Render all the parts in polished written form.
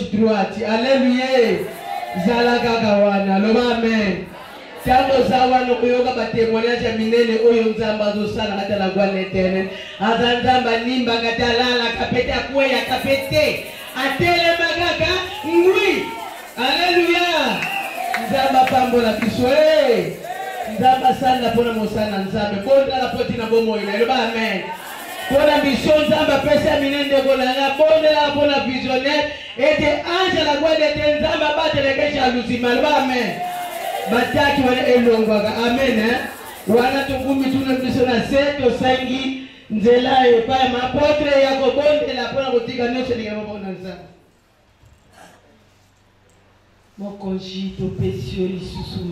droite. Alléluia. Zalagagawana. Amen. Tango zawa no kuyoga ba témoignage minene oyo nzamba zo sala kata la gloire l'éternel. Azanzamba nimba kata lala kapete akweya kapete. Atele magaka ngui. Alléluia. Nzamba pambo la kiswe. Nzamba sanda pona mosana nzambe. Bonda la poti na bomo ina. Amen. Pona mission nzamba pesa minende bolanga bonda la pona visionnaire et ange la gloire l'éternel nzamba batelekesha lusima. Amen. Bataki wana elongwaga amen wana tungumi tunabisona seto sangi nzela epa mapotre yako bonde la pona kutika nyoshe ningamabona nzamba mokonji to pesio lisusu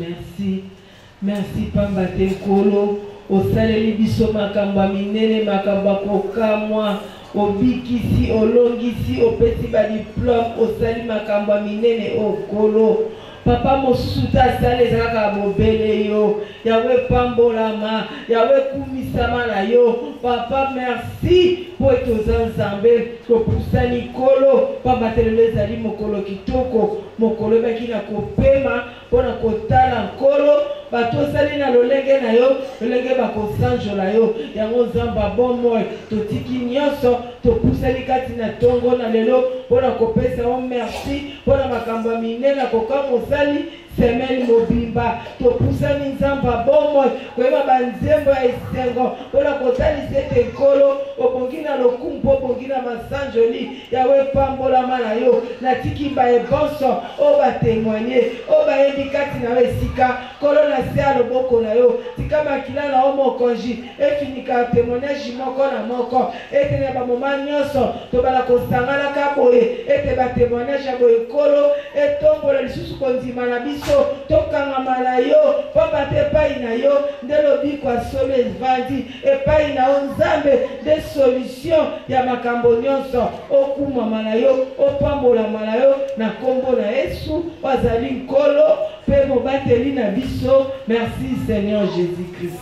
merci pamba tenkolo osaleli biso makambo minene makambo kokamwa obikisi olongisi opesi ba diplôme osali makambo minene okolo Papa mosuta sale zaka mobele yo Yahweh pambolama Yahweh kumisama na yo Papa merci pour être ensemble pour poussa Nicolo papa teleza li mokolo kitoko mokolo baki na kopema pona kotala nkolo bato sali na lolenge na yo lolenge bako sanjola yo yango nzamba bomo totiki nyonso to poussa likati na tongo na lelo pona kopesa o merci pona makambo minene kokamo sali semeli mobimba to poussa ni nzamba bomo kweba banzembo ya esengo pona kotali sete nkolo obongina lokumpo obongina masanjoli yawe pambola mana yo na tikimba ebonso oba témoigner oba yebikati na esika kolo na sia loboko na yo tikama kila na omo konji efinika témoignage moko na moko etene ba moment nyonso to bala kosangana ka boye ete ba témoignage ya boye kolo etombola lisusu konzima na biso tokanga mala yo papa te pai na yo ndelo bikwa solo evandi epai na onzambe de solution ya makambo nyonso okuma mala yo opambola mala yo na kombo na Yesu wazali nkolo pe mobateli na biso merci Seigneur Jésus-Christ.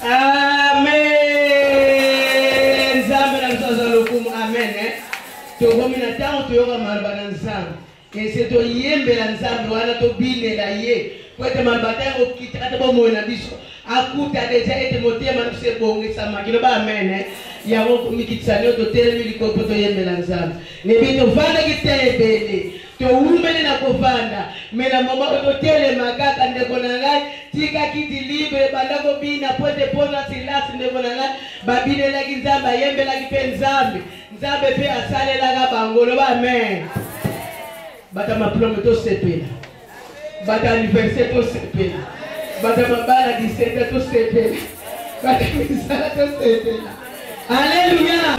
Amen. Nzambe na msaza lokumu amen. Togomi na tango toyoga maraba na nzambe. Kese to yembe la nzambe wana to bine la ye. Kwete marabata yango kita kata bomo na biso. Akuta deja ete motema nuse bonge samakino ba amen. Yango kumikitsanyo to telemi likopo to yembe la nzambe. Nebito vanda kitebele. To umene na kovanda. Mena mama ototele makaka ndeko na ngai. Tika kiti libre bandako bina pote pona silasi ndeko na ngai. Babine la nzamba yembe la kipenzambe. Nzambe pe asale la bangolo ba amen. Bata maplome to sepela. Bata anniversaire to sepela. Bata mabala diseta to sepela. Bata misala to sepela. Alléluia.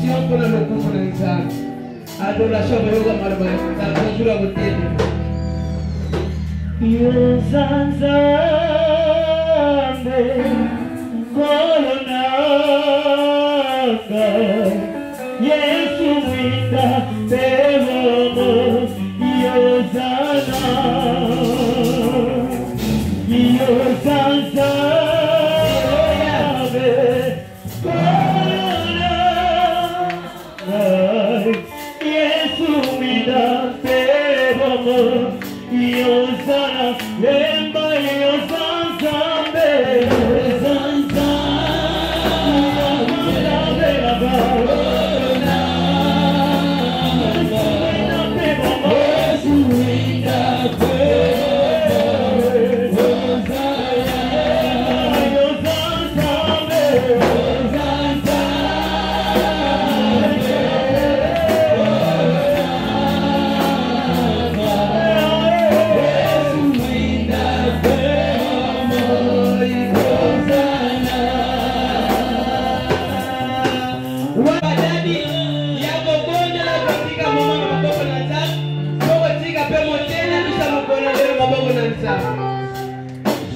adoration pour le coup pour l'ensemble. Adoration pour le malbon. Dans le jour à côté. Yozanzambe kolonanga Yesu wita tevomo Yozana Yozanzambe kolonanga Yesu wita tevomo Yozana lemba Yozanzambe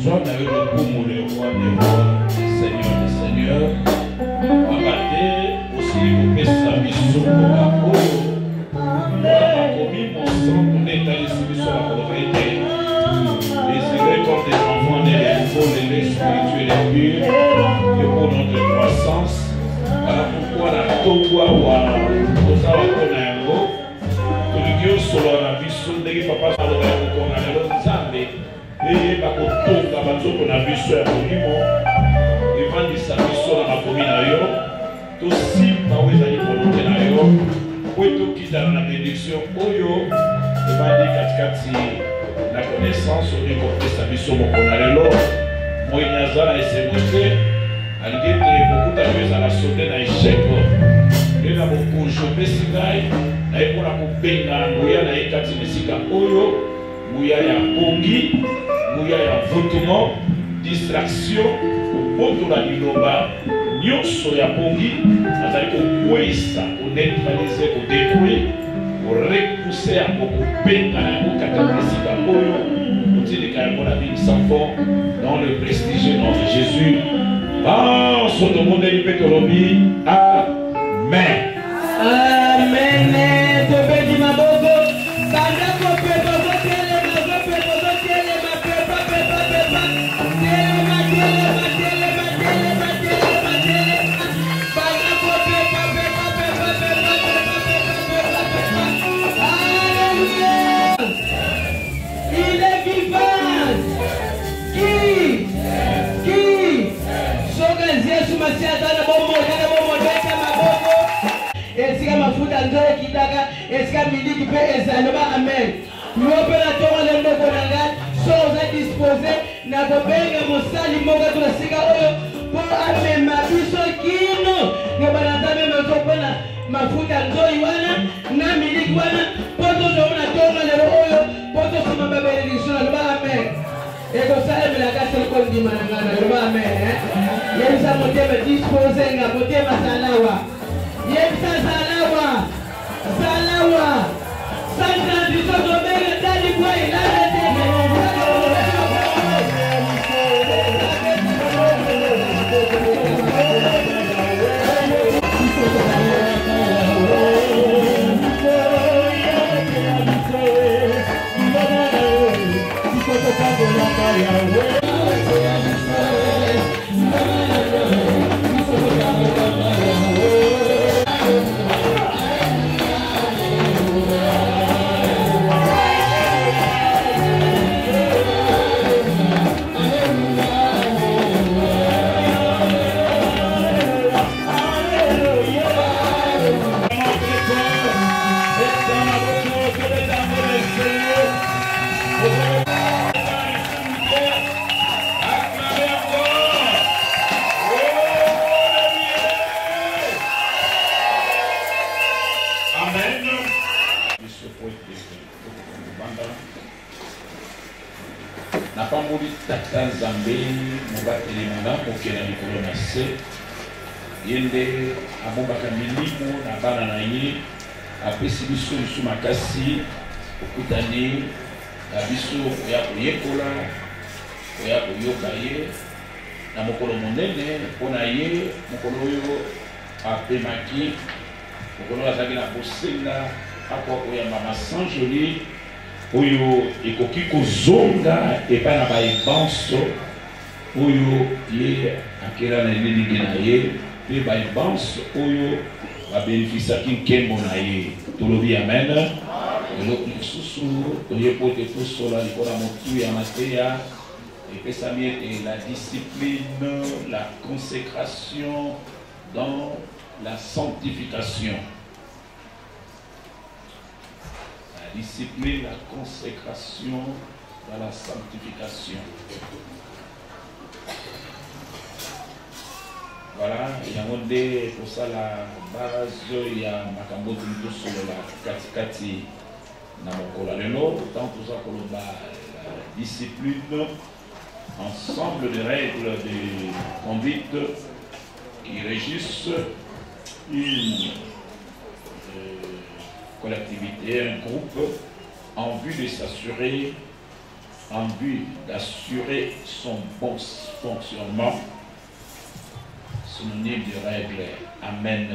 Sois avec le goût, le roi des rois, Seigneur des seigneurs, abattez aussi vos messages sur le bateau. Commis mon sang, mon état de soumission à la pauvreté. Désirez comme des enfants nés des faux, les spirituels et purs, et pour notre croissance. Voilà pourquoi la Togwa wa Osawa Konango, Toligio Solo la Vision, Negi Papa Salo Konango, Zambe. Et par contre, tout le monde a vu sur la commune, et vendit sa mission dans la commune, tout si, par où ils allaient volonté, pour tout qui dans la bénédiction, Oyo, et vendit la connaissance, on est compris sa mission, mon connaît moi, il y a ça, et c'est montré, à l'idée de beaucoup d'amis à la sauter dans l'échec, et là, beaucoup, je vais s'y aller, et pour la coupe, il y a la Kati Messika, Oyo, Mouya ya Pongi, Mouya ya Votement, distraction, Poto la Liloba, Nyonso ya Pongi, Azali ko Kwesa, ko neutraliser, ko détruire, ko repousser, ko peindre, ko catapulter à Oyo, ko tirer carrément la vie sans fond, dans le prestigieux nom de Jésus. Ah, son monde est pétolobi. Amen. Amen. Tobe di mabogo. Esika mafuta ndoe kitaka esika miliki pe ezaloma amen lope na tonga le ndoko nanga soza disposé na kobenga mosali moka tunasika oyo po amema biso kino ne banata mema zopona mafuta ndoi wana na miliki wana poto zona tonga le oyo poto sima babelediction na amen eko sale melaka sel ko ndima ngana lo amen yesa motema disposé nga motema salawa Yemsa Salawa, Salawa, Santa Bisogomega, Daddy Boy, yende abobaka milimo na bana na ye apesi biso lisu makasi okutani na biso oya koyekola oya koyoka ye na mokolo monene mpona ye mokolo oyo apemaki mokolo azalaki na kosenga akwa koyamba masanjoli oyo ekoki kozonga epai na baebanso oyo ye akela na elingi na ye mpe baebanse oyo babénéficiaki nkembo na ye tolobi amen eloko lisusu toye po ete tosola likolo ya motu ya mateya epesami ete la discipline, la consécration dans la sanctification. La discipline, la consécration dans la sanctification. Voilà, il y a un monde pour ça la base, il y a makambo tout sur la katikati na mokola lelo, tant tout ça pour la discipline, ensemble de règles de conduite qui régissent une collectivité, un groupe, en vue de s'assurer, en vue d'assurer son bon fonctionnement. Synonyme de règles. Amen.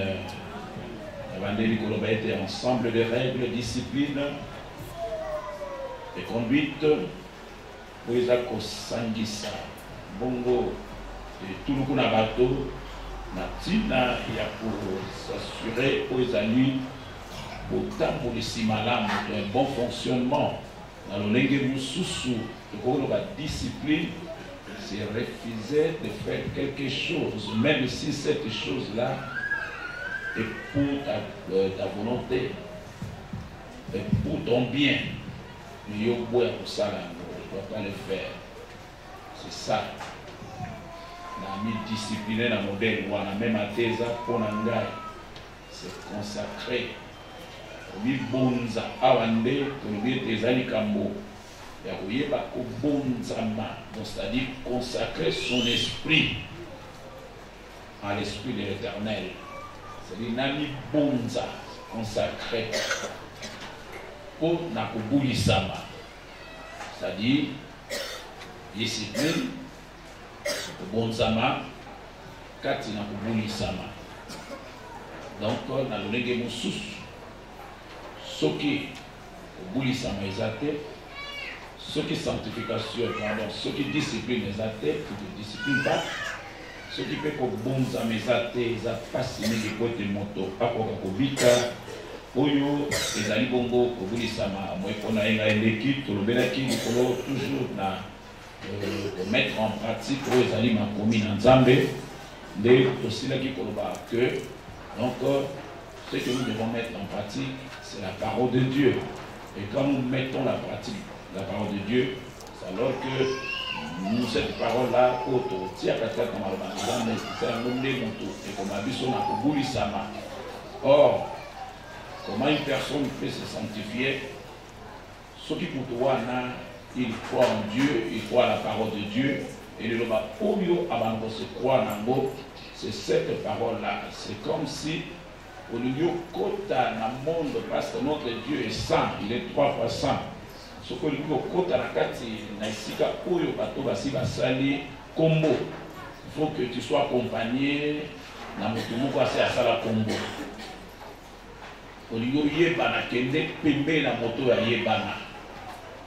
Évangélique était ensemble de règles, discipline et conduite pour les akosangisa. Bongo et tout le monde bateau natina il y a pour s'assurer aux amis autant pour les simalam un bon fonctionnement dans le lengue mususu de la discipline. C'est refuser de faire quelque chose, même si cette chose-là est pour ta volonté, est pour ton bien. Il y a pour ça, on ne doit pas le faire. C'est ça. On a mis discipliné dans le modèle, on a même à Teza pour Nangai. C'est consacré. On a mis Bonza, Awande, on a mis Tezali Kambo. C'est-à-dire consacrer son esprit à l'esprit de l'Éternel. C'est-à-dire Nami Bonza consacré pour Nakubuli Sama. C'est-à-dire discipline Bonzama Kati Nakubuli Sama. Donc, on a donné des moussus. Ce qui Kubuli Sama Ezate. Ce qui sanctification, pardon, ce qui discipline les athées, qui ne discipline pas, ce qui fait que bon à mes athées, ils ont fasciné les poètes de moto, à quoi qu'on vit, Oyo, les ali bongo, au bout de sama, moi qu'on a une équipe, tout le bénéfice, il faut toujours mettre en pratique, les ali ma commune en Zambé, de aussi là qui que, donc, ce que nous devons mettre en pratique, c'est la parole de Dieu. Et quand nous mettons la pratique, la parole de Dieu, c'est alors que nous, cette parole-là, c'est un homme et comme Abisso n'a pas voulu sama. Or, comment une personne peut se sanctifier? Ce qui pour toi, il croit en Dieu, il croit à la parole de Dieu, et le loba oyo avant de se croire en Dieu, c'est cette parole-là. C'est comme si au lieu kota na monde, parce que notre Dieu est saint, il est 3 fois saint. Ce que nous kota na kati na isika oyo bato basi basali kombo. Il faut que tu sois accompagné na moto moko ase asala kombo. Au lieu yebana kende pembe na moto ya yebana.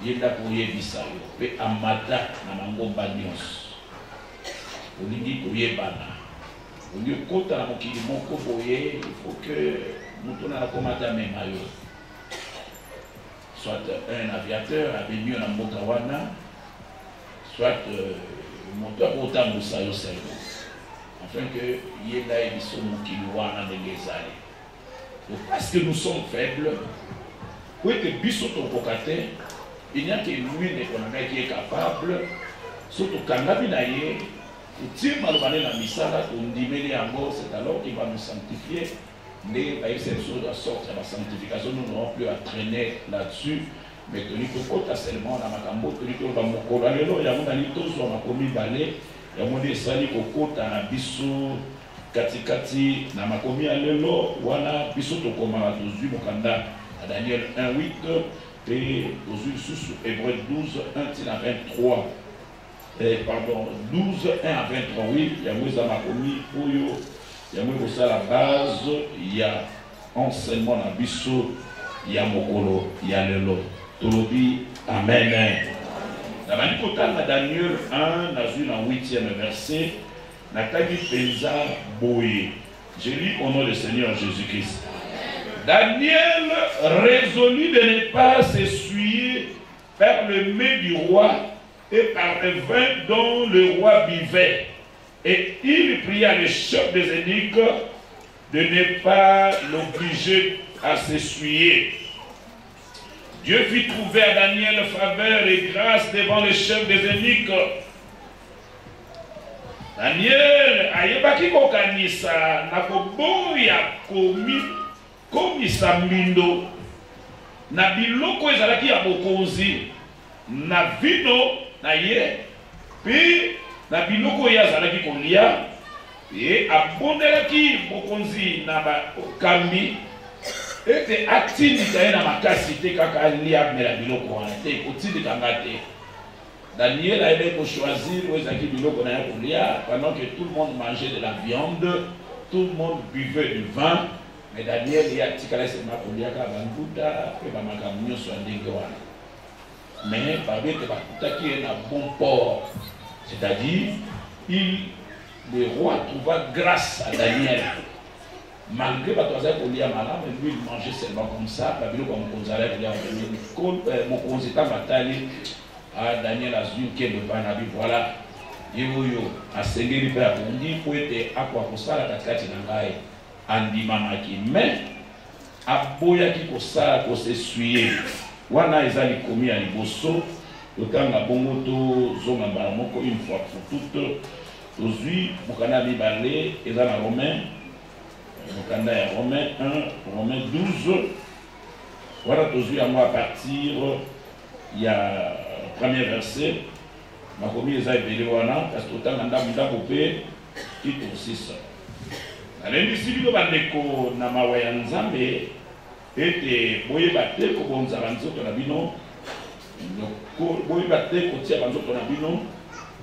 Yenda pour yebisa yo pe amata na mangomba nyonso. Olingi ko yebana. Au lieu kota na mokili moko boye, il faut que moto na komata mema yo. Soit un aviateur a venu à Mokawana, soit moteur autant Moussa Yosello. Afin que Yeda et Bissou Mokilouana de Gezali. Donc parce que nous sommes faibles, oui que Bissou Tokokate, il n'y a que lui qui est capable, surtout Kangabinaye, et Tim Malvané la Misala, on dit c'est alors qu'il va nous sanctifier. Mais cette chose de sorte de la sanctification, nous n'aurons plus à traîner là-dessus. Mais que nous avons seulement dans ma cambo, que nous avons mon colonel, il y a mon alito sur ma commis balai, il y a mon desali au côté à Bissou, katikati na makomi ya lelo wana biso tokoma tozwi mokanda à Daniel 1:8 et tozwi lisusu Hébreu 12:1-23 pardon 12:1-23 oui yango eza makomi oyo yango ekosala base ya enseignement na biso ya mokolo ya lelo tolobi amen. Na bandi kotanga Daniel 1 nazwi na 8e verset nataki penza boye. Je lis au nom du Seigneur Jésus-Christ. Daniel résolut de ne pas s'essuyer par le mets du roi et par le vin dont le roi buvait. Et il pria le chef des eunuques de ne pas l'obliger à s'essuyer. Dieu fit trouver à Daniel faveur et grâce devant le chef des eunuques. Daniel ayebaki kokanisa na koboya komisa mbindo na biloko ezalaki ya bokonzi na vino na ye pe na biloko ye azalaki kolia e abondelaki bokonzi na bakambi ete atindika ye na makasi te kaka alia mela biloko wana te kotindika nga te. Daniel a aimé pour choisir où ezalaki biloko na ye kolia pendant que tout le monde mangeait de la viande, tout le monde buvait du vin. Mais Daniel y a tikala sema koliaka banduta pe bamakambo nyonso ya ndenge wana. Mais babete bakutaki ye na bon port, c'est-à-dire le roi trouva grâce à Daniel. Malgré bato azali kolia malamu, lui il mangeait seulement comme ça. Babiloko mokonzi azali kolia mokonzi ntango atali Daniel azwi nkembo epai na bi voilà ye oyo asengeli mpe abondi po ete akwa kosala katikati na ngai andimamaki mais aboyaki kosala kosesuye wana eza likomi ya liboso totanga bongo tozonga mbala moko une fois pour toutes tozwi mokanda ya mibale eza na Romain mokanda ya Romain 1 Romain 12 wana tozwi yango à partir ya premier verset makomi eza ebele wana kasi totanga ndambo mpe titre 6 alembisi bino bandeko na mawa ya Nzambe ete boyeba te kobonza banzoto na bino boyeba te kotia banzoto na bino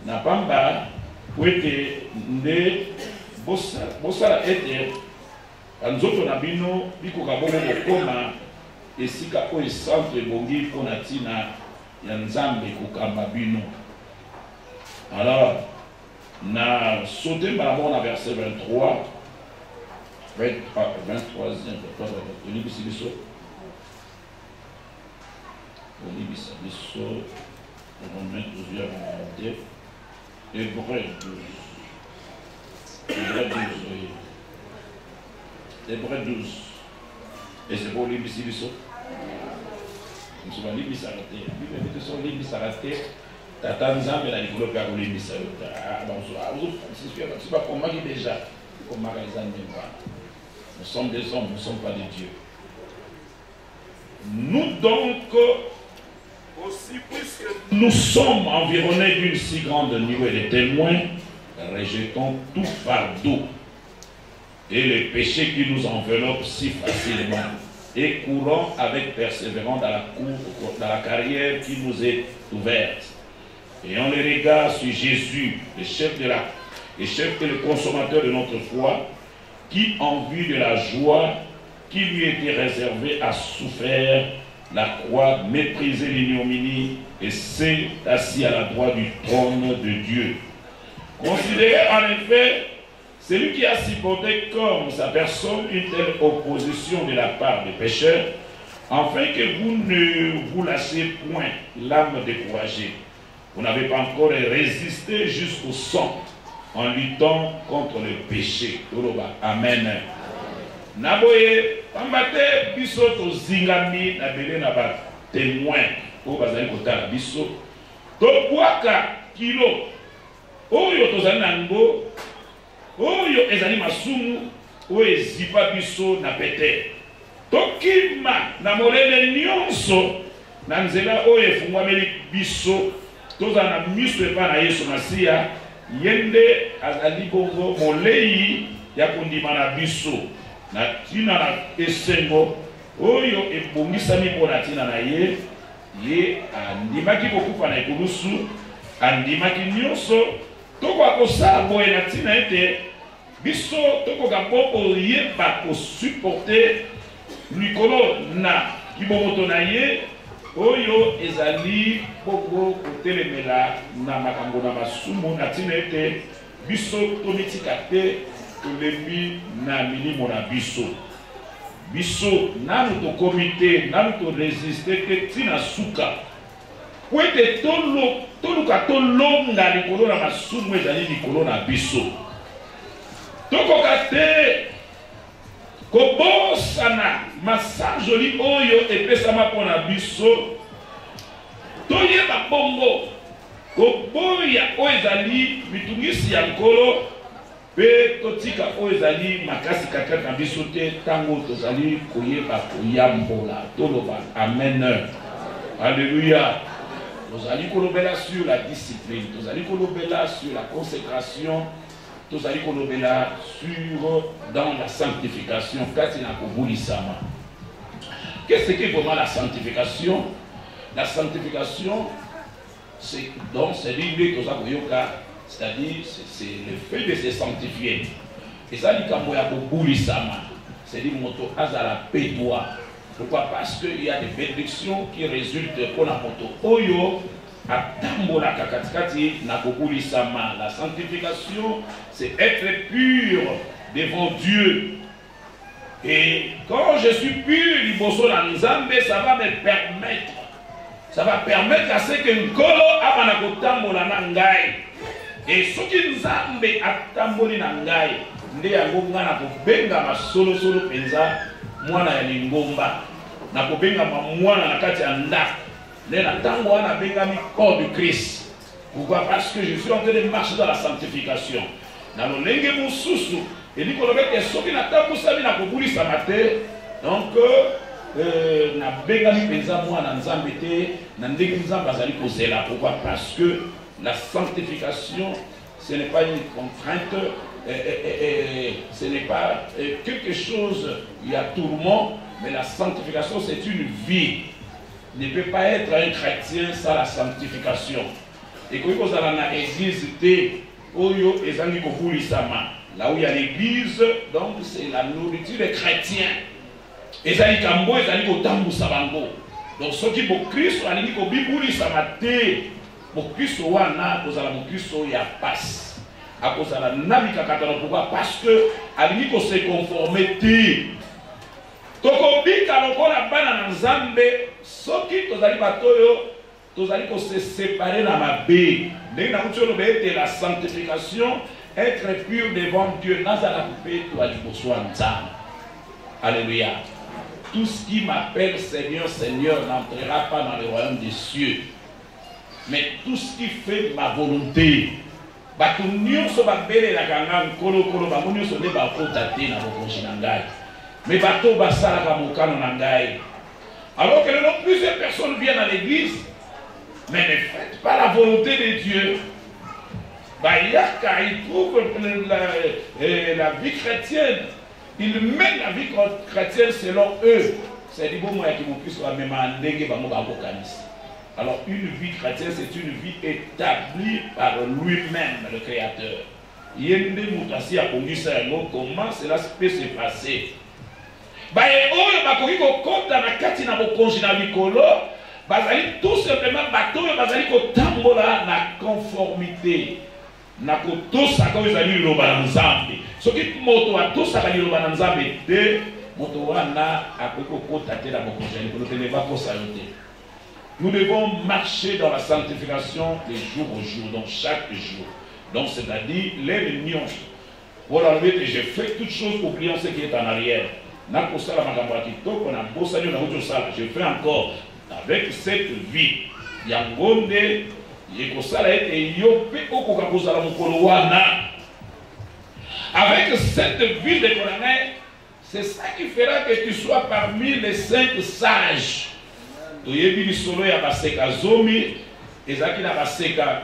na pamba po ete nde bosala ete banzoto na bino bikoka bongo kokoma esika oyo centre ebongi mpona ntina ya Nzambe kokamba bino. Alors na sauté mbala moko na verset 23 23e olibisi biso Romain 12 Hébreu 12 et c'est pour olibisi biso nous sommes libres à la terre. Nous sommes libres à la terre. Tata Nzambe na likolo pe akolimbisa yo. C'est pas comment qui déjà comme nous sommes des hommes, nous ne sommes pas des dieux. Nous donc aussi puisque nous sommes environnés d'une si grande nuée de témoins, rejetons tout fardeau et les péchés qui nous enveloppent si facilement. Et courons avec persévérance dans la carrière qui nous est ouverte. Et on les regarde sur Jésus, le chef et le consommateur de notre foi, qui, en vue de la joie qui lui était réservée, a souffert la croix, méprisé l'ignominie et s'est assis à la droite du trône de Dieu. Considérez en effet celui qui a supporté comme sa personne une telle opposition de la part des pécheurs, afin que vous ne vous lâchiez point l'âme découragée. Vous n'avez pas encore résisté jusqu'au sang en luttant contre le péché. Amen. Naboye, pambate biso to zingami na bele na ba témoin o bazali kotala biso. To bwaka kilo oyo tozali nango oyo ezali masumu oyo ezipa biso na pete. Tokima na molele nyonso na nzela oyo efungwameli biso tozala na miso epa na Yesu Masiya yende azali bongo molei ya kondima na biso na tina na esengo oyo ebongisami mpona tina na ye andimaki kokufa na ekulusu andimaki nyonso tokoka kosala boye na tina ete biso tokoka mpo koyeba kosuporte likolo na kibomoto na ye oyo ezali bongo kotelemela na makambo na masumu na tina ete biso tomitika te tolembi na milimo na biso nanu tokomi te nanu toresiste te tina suka po ete toluka tolonga likolo na masumu ezali likolo na biso tokoka te kobosana masanjoli oyo epesama mpona biso toyeba bongo koboya oyo ezali mitungisi ya nkolo mpe totika oyo ezali makasi kaka na biso te ntango tozali koyeba koyambola toloba amen. Alléluia. Tozali kolobela sur la discipline, tozali kolobela sur la consécration, tozali kolobela sur dans la sanctification kati na kobulisama. Qu'est-ce que vraiment la sanctification? La sanctification, c'est donc c'est l'idée que c'est-à-dire c'est le fait de se sanctifier. Et ça dit quand ya kobulisama, c'est-à-dire moto azala pédoa. Pourquoi? Parce qu'il y a des bénédictions qui résultent pour la moto oyo atambola kakatikati na kobulisama. La sanctification, c'est être pur devant Dieu. Et quand je suis pur liboso na Nzambe, ça va me permettre, ça va permettre à ce que nkolo abana kotambola na ngai. Et soki Nzambe atamboli na ngai, nde yango nga na kobenga masolo solo penza mwana ya lingomba, na kobenga mwana na kati ya ndako, nde na tango wana bengami corps de Christ. Pourquoi? Parce que je suis en train de marcher dans la sanctification. Na lolenge mosusu eli kolobete soki na tambusami na kobulisama te, donc na bengami penza mwana Nzambe te na ndenge Nzambe azali kozela. Pourquoi? Parce que la sanctification, ce n'est pas une contrainte, ce n'est pas quelque chose, il y a tourment, mais la sanctification c'est une vie. Il ne peut pas être un chrétien sans la sanctification. Et quand vous allez dans l'église, là où il y a l'église, donc c'est la nourriture des chrétiens. Et ça dit qu'en moi, ils ont tambu sabango. Donc ceux qui ont Christ, ils ont dit que Bible samate. Mon Christ wana, vous allez mon Christ y a passe. À cause de la navika katana, pourquoi? Parce que à lui qu'on s'est conformé. Tokobika lokola bana na Nzambe, soki tozali batoyo, tozali ko se séparer na mabe. Ndenge na kutolo bete la sanctification, être pur devant Dieu, nazala coupé toi liboso Nzambe. Alléluia. Tout ce qui m'appelle Seigneur, Seigneur n'entrera pas dans le royaume des cieux. Mais tout ce qui fait ma volonté, bato nyonso babele la ganga nkolo kolo ba nyonso ne ba kota te na bokonzi na ngai. Mais bato basala ka mokano na ngai. Alors que plusieurs personnes viennent à l'église, mais ne faites pas la volonté de Dieu. Bayaka, ils trouvent la vie chrétienne. Ils mènent la vie chrétienne selon eux. C'est du bon moyen qui vous puisse la même année. Alors une vie chrétienne, c'est une vie établie par lui-même, le Créateur. Comment cela peut se passer? Tout simplement, la conformité. Nakotosaka ezali loba na Nzambe. Soki moto atosaka loba na Nzambe te, moto wana akoko kota te na bokonzi ko te va ko saluter. Nous devons marcher dans la sanctification de jour au jour, donc chaque jour. Donc c'est-à-dire les réunions. Pour enlever que je fais toutes choses oubliant ce qui est en arrière. Nakosala makambo kitoko na bosani na ojo sala. Je fais encore avec cette vie. Yangonde avec cette vie de Coranais, c'est ça qui fera que tu sois parmi les 5 sages. Tu es venu solo ya baseka zomi, ezaki na baseka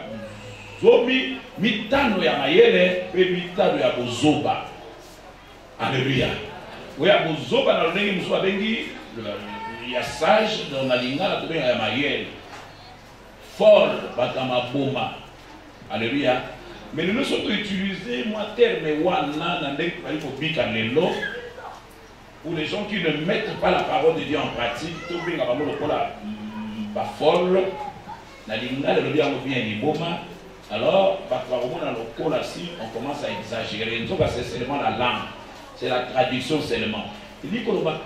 zomi, mitano ya mayele, pe mitano ya bozoba. Alléluia. Oui, à Bozoba, dans le nez, nous avons il y a sage dans la ligne, il y a maïel. Folle, batama boma. Alléluia. Mais nous sommes utilisés, moi, terme wana, dans les pays pour les gens qui ne mettent pas la parole de Dieu en pratique, tout bien, la folle, la ligne, le bien, alors, on commence à exagérer. C'est seulement la langue, c'est la traduction seulement. Il dit que l'on va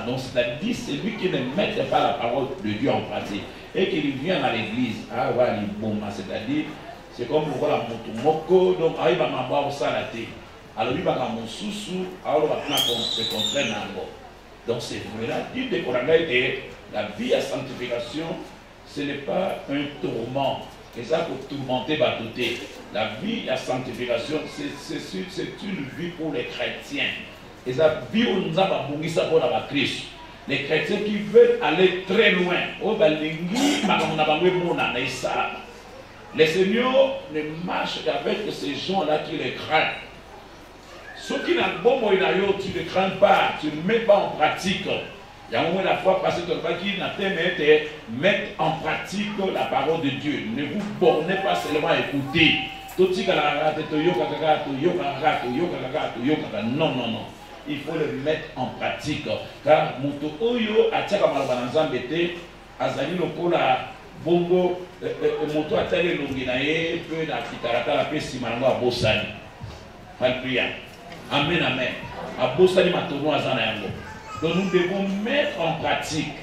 donc c'est-à-dire celui qui ne met pas la parole de Dieu en pratique et qui vient à l'église, c'est-à-dire, c'est comme la motomoko, donc il va m'avoir ça la tête. Alors il va mon sous-sous, alors il va se contraindre encore. Donc c'est vrai là, dit que la vie à sanctification, ce n'est pas un tourment. Et ça pour tourmenter, batouter. La vie à sanctification, c'est une vie pour les chrétiens. Et ça vie où nous avons bougé ça pour la Christ. Les chrétiens qui veulent aller très loin. Les seigneurs ne marchent qu'avec ces gens-là qui les craignent. Ceux qui n'ont pas bon tu ne crains pas, tu ne mets pas en pratique. Il y a au moins la fois passé ton qui n'a pas mettre en pratique la parole de Dieu. Ne vous bornez pas seulement à écouter. Non, non, non. Il faut le mettre en pratique. Car Moto Oyo a tia Kamalbanzambete, Azali Lokola, Bongo, Moto Atale Longinae, peu d'Akitarata, la paix Simango à Bossani. Alléluia. Amen, amen. À Bossani Matono Azanayango. Donc nous devons mettre en pratique.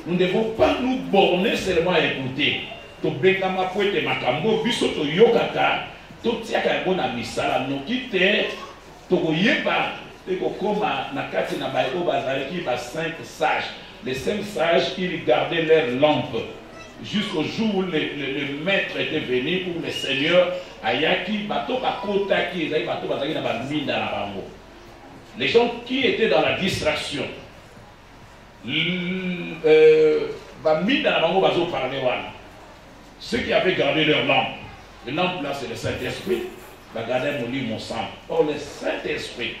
Nous ne devons pas nous borner seulement à écouter. To bekama poete makambo biso to yokaka to tiaka bona misala no kite to yeba et kokoma na kati na baiko bazalaki ba 5 sages. Les 5 sages ils gardaient leur lampe jusqu'au jour où le maître était venu ou le seigneur ayaki bato bakota ki ezali bato bazalaki na ba minda na bango. Les gens qui étaient dans la distraction ceux qui avaient gardé leur lampe, le lampe là c'est le Saint-Esprit, va garder mon lit, mon sang. Or le Saint-Esprit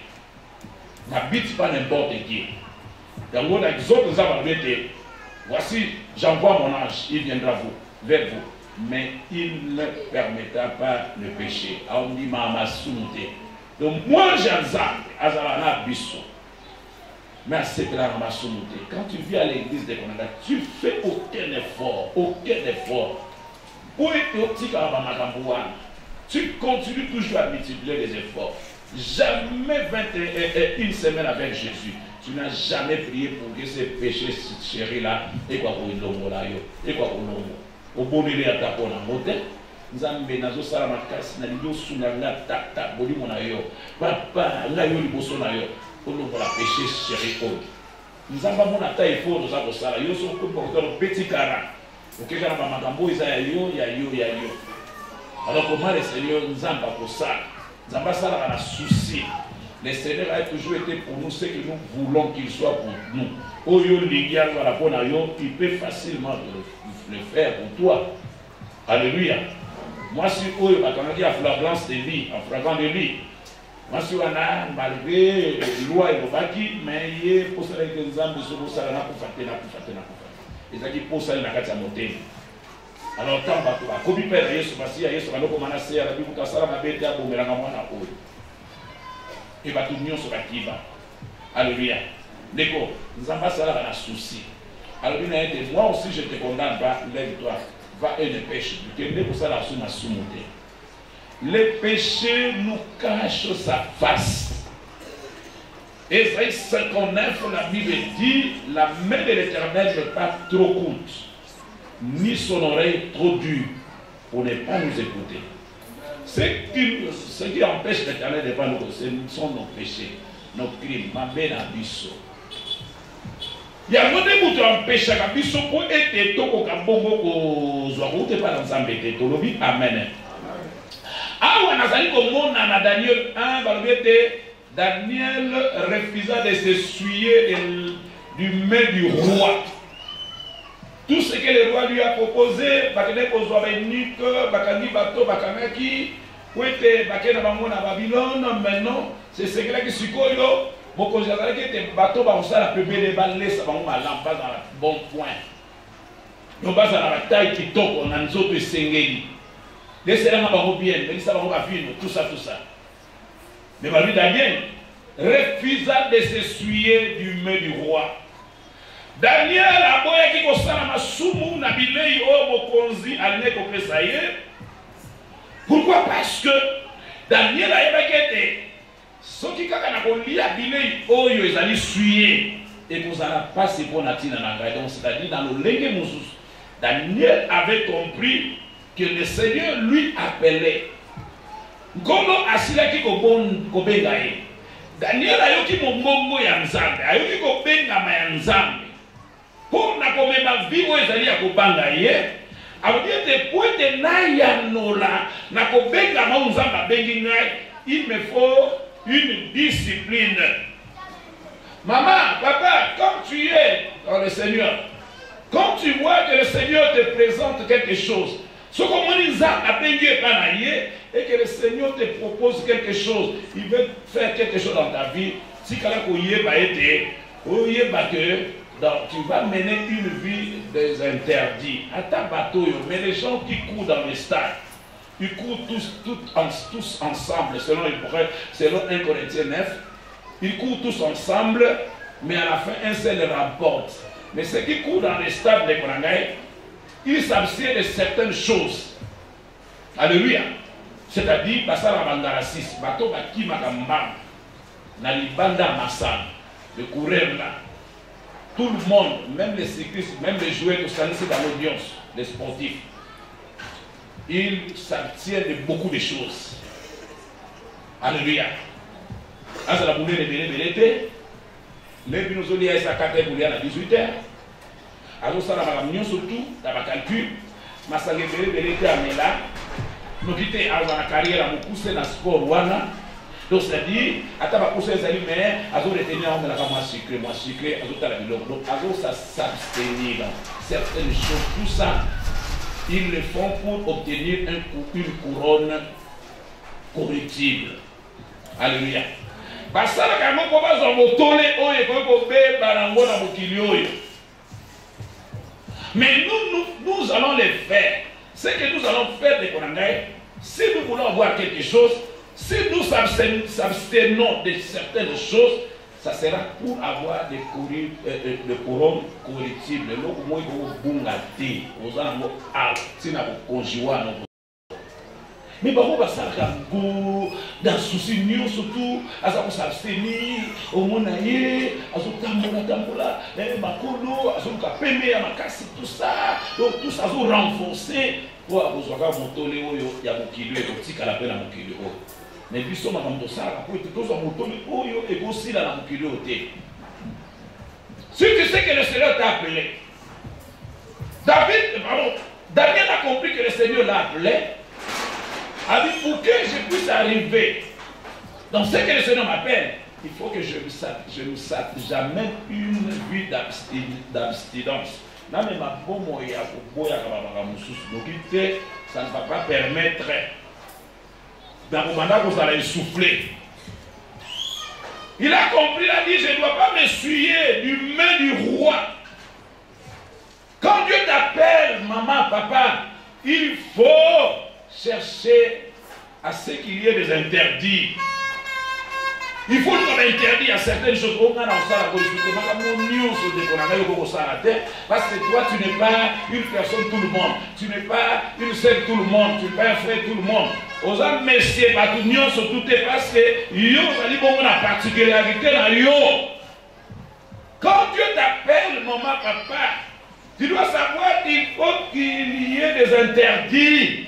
n'habite pas n'importe qui. Dans les autres avons dit, voici, j'envoie mon ange, il viendra vers vous, mais il ne permettra pas le péché. Alors on dit, donc moi j'enzame, Azalana Bisso. Mais c'est la Ramassoumouté. Quand tu viens à l'église de Konanga, tu fais aucun effort. Pour être optique à Ramakambouane, tu continues toujours à multiplier les efforts. Jamais 21 semaines avec Jésus. Tu n'as jamais prié pour que ces péchés chéris-là, et quoi pour l'homme là, et quoi pour l'homme. Au bon délai à ta bonne moté, nous avons besoin de Salamakasi, nous avons besoin de ta boli mon ayo. Papa, là, il y a eu besoin d'ailleurs. Pour nous la péché chéri. Nous avons mon attaque il faut nous avons ça. Yo sont comme un petit cara. Ok, quand on va m'acambo, il y a yo. Alors comment les seigneurs nous ont pas pour ça? Nous avons ça dans la souci. Les seigneurs a toujours été pour nous ce que nous voulons qu'il soit pour nous. Oyo ligia la bonne ayo, il peut facilement le faire pour toi. Alléluia. Moi si Oyo va quand à flagrance de vie, en flagrant de vie. Moi, si on a malgré loi et baki, mais il y a pour ça que nous avons besoin de et ça qui pour ça la carte à monter. Alors tant que la copie père Yesu Masi a Yesu quand on a essayé à la Bible ça la bête à bomber la maman à eau. Et va tout mignon sur la kiva. Alléluia. D'accord. Nous avons ça là un souci. Alors il a été moi aussi je te condamne pas lève-toi va et ne pêche. Tu es pour ça la sous ma sous-montée. Le péché nous cache sa face. Ésaïe 59, la Bible dit, la main de l'Éternel n'est pas trop courte, ni son oreille trop dure, pour ne pas nous écouter. Ce qui empêche l'Éternel de ne pas nous écouter, ce sont nos péchés, nos crimes, ma belle abisso. Il y a un des qui empêche l'abisso pour être toko kabongo ko zwaroute pas dans zambete tolobi amen. Ah ouais, Nazali komona na Daniel 1, Daniel refusa de s'essuyer du main du roi. Tout ce que le roi lui a proposé, bakene kozwa benike, bakani bato bakanaki, ouete bakena bango na Babylone, maintenant C'est ce que sikoyo mokonzi azalaki ete bato bakosala pembele balesa bango malamu bazala bon point donc bazala bataille kitoko na nzoto esengeli leselanga bango bien melisa bango bavino tout ça mais babi Daniel refusa de s'essuyer du main du roi. Daniel aboyaki kosala masumu na bilei oyo mokonzi alingi kopesa ye. Pourquoi? Parce que Daniel ayebaki ete soki kaka na kolia bilei oyo ezali suye ekozala pasi mpona ntina na ngai. Donc c'est-à-dire dans lolenge mosusu Daniel avait compris que le Seigneur lui appelait. Nkolo asilaki kobenga ye. Daniel ayoki mongongo ya Nzambe, ayoki kobengama ya Nzambe. Pour na komema vie oyo ezali ya kobanga ye, abodi ete po ete nayanola na kobengama oyo Nzambe abengi ngai, il me faut une discipline. Maman, papa, comme tu es dans le Seigneur, quand tu vois que le Seigneur te présente quelque chose, ce qu'on Nzambe abengi epanaye, et que le Seigneur te propose quelque chose, il veut faire quelque chose dans ta vie, si quelqu'un tu vas mener une vie des interdits. À ta bateau, mais les gens qui courent dans les stades, ils courent tous ensemble, selon 1 Corinthiens 9, ils courent tous ensemble, mais à la fin, un seul remporte. Mais ceux qui courent dans les stades de Konangaï, ils s'abstiennent de certaines choses. Alléluia. C'est-à-dire, Basara Bandarasis, Bato Baki Makamba, Nalibanda Massan, le coureur là. Tout le monde, même les cyclistes, même les joueurs qui sont dans l'audience, les sportifs, ils s'abstiennent de beaucoup de choses. Alléluia. Asa la boulée de Bélété, les binozoli à 4h à 18h. Alors ça la mignon surtout, dans ma calcul, ma sangue Bélété à Mela, nous quitter à la carrière à mon poussé dans le sport wana. Donc c'est-à-dire, à ta poussé les amis, mais à vous retenir en la moi sucré, à vous la bilog. Donc à vous ça s'abstenir certaines choses, tout ça, ils le font pour obtenir une couronne corruptible. Alléluia. Parce que quand même, on va se motoler, mais nous allons les faire. Ce que nous allons faire de Konangaï, si nous voulons avoir quelque chose, si nous s'abstenons de certaines choses, ça sera pour avoir des couronnes correctibles. Mais bon, ça dans souci nous surtout, à s'abstenir, au monaïe, à tambola, makolo, à pemé, à makasi, tout ça. Donc tout ça va renforcer pour avoir mon tolé, il y a mon kilo, et petit à la peine à mon kilo. Mais puis, ça, pour être tous en moto, et aussi là, dans mon kilo. Si tu sais que le Seigneur t'a appelé, Daniel a compris que le Seigneur l'a appelé. A dit pour que je puisse arriver dans ce que le Seigneur m'appelle, il faut que je ne sache jamais une vie d'abstinence. Ça ne va pas permettre d'abandonner vous allez souffler. Il a compris, il a dit, je ne dois pas m'essuyer du main du roi. Quand Dieu t'appelle, maman, papa, il faut chercher à ce qu'il y ait des interdits. Il faut qu'on interdit à certaines choses. Parce que toi, tu n'es pas une personne tout le monde. Tu n'es pas une seule tout le monde. Tu n'es pas un frère tout le monde. Aux hommes, messieurs, Batunion, surtout parce que yo, ça dit bon, la particularité dans yo. Quand Dieu t'appelle, maman, papa, tu dois savoir qu'il faut qu'il y ait des interdits.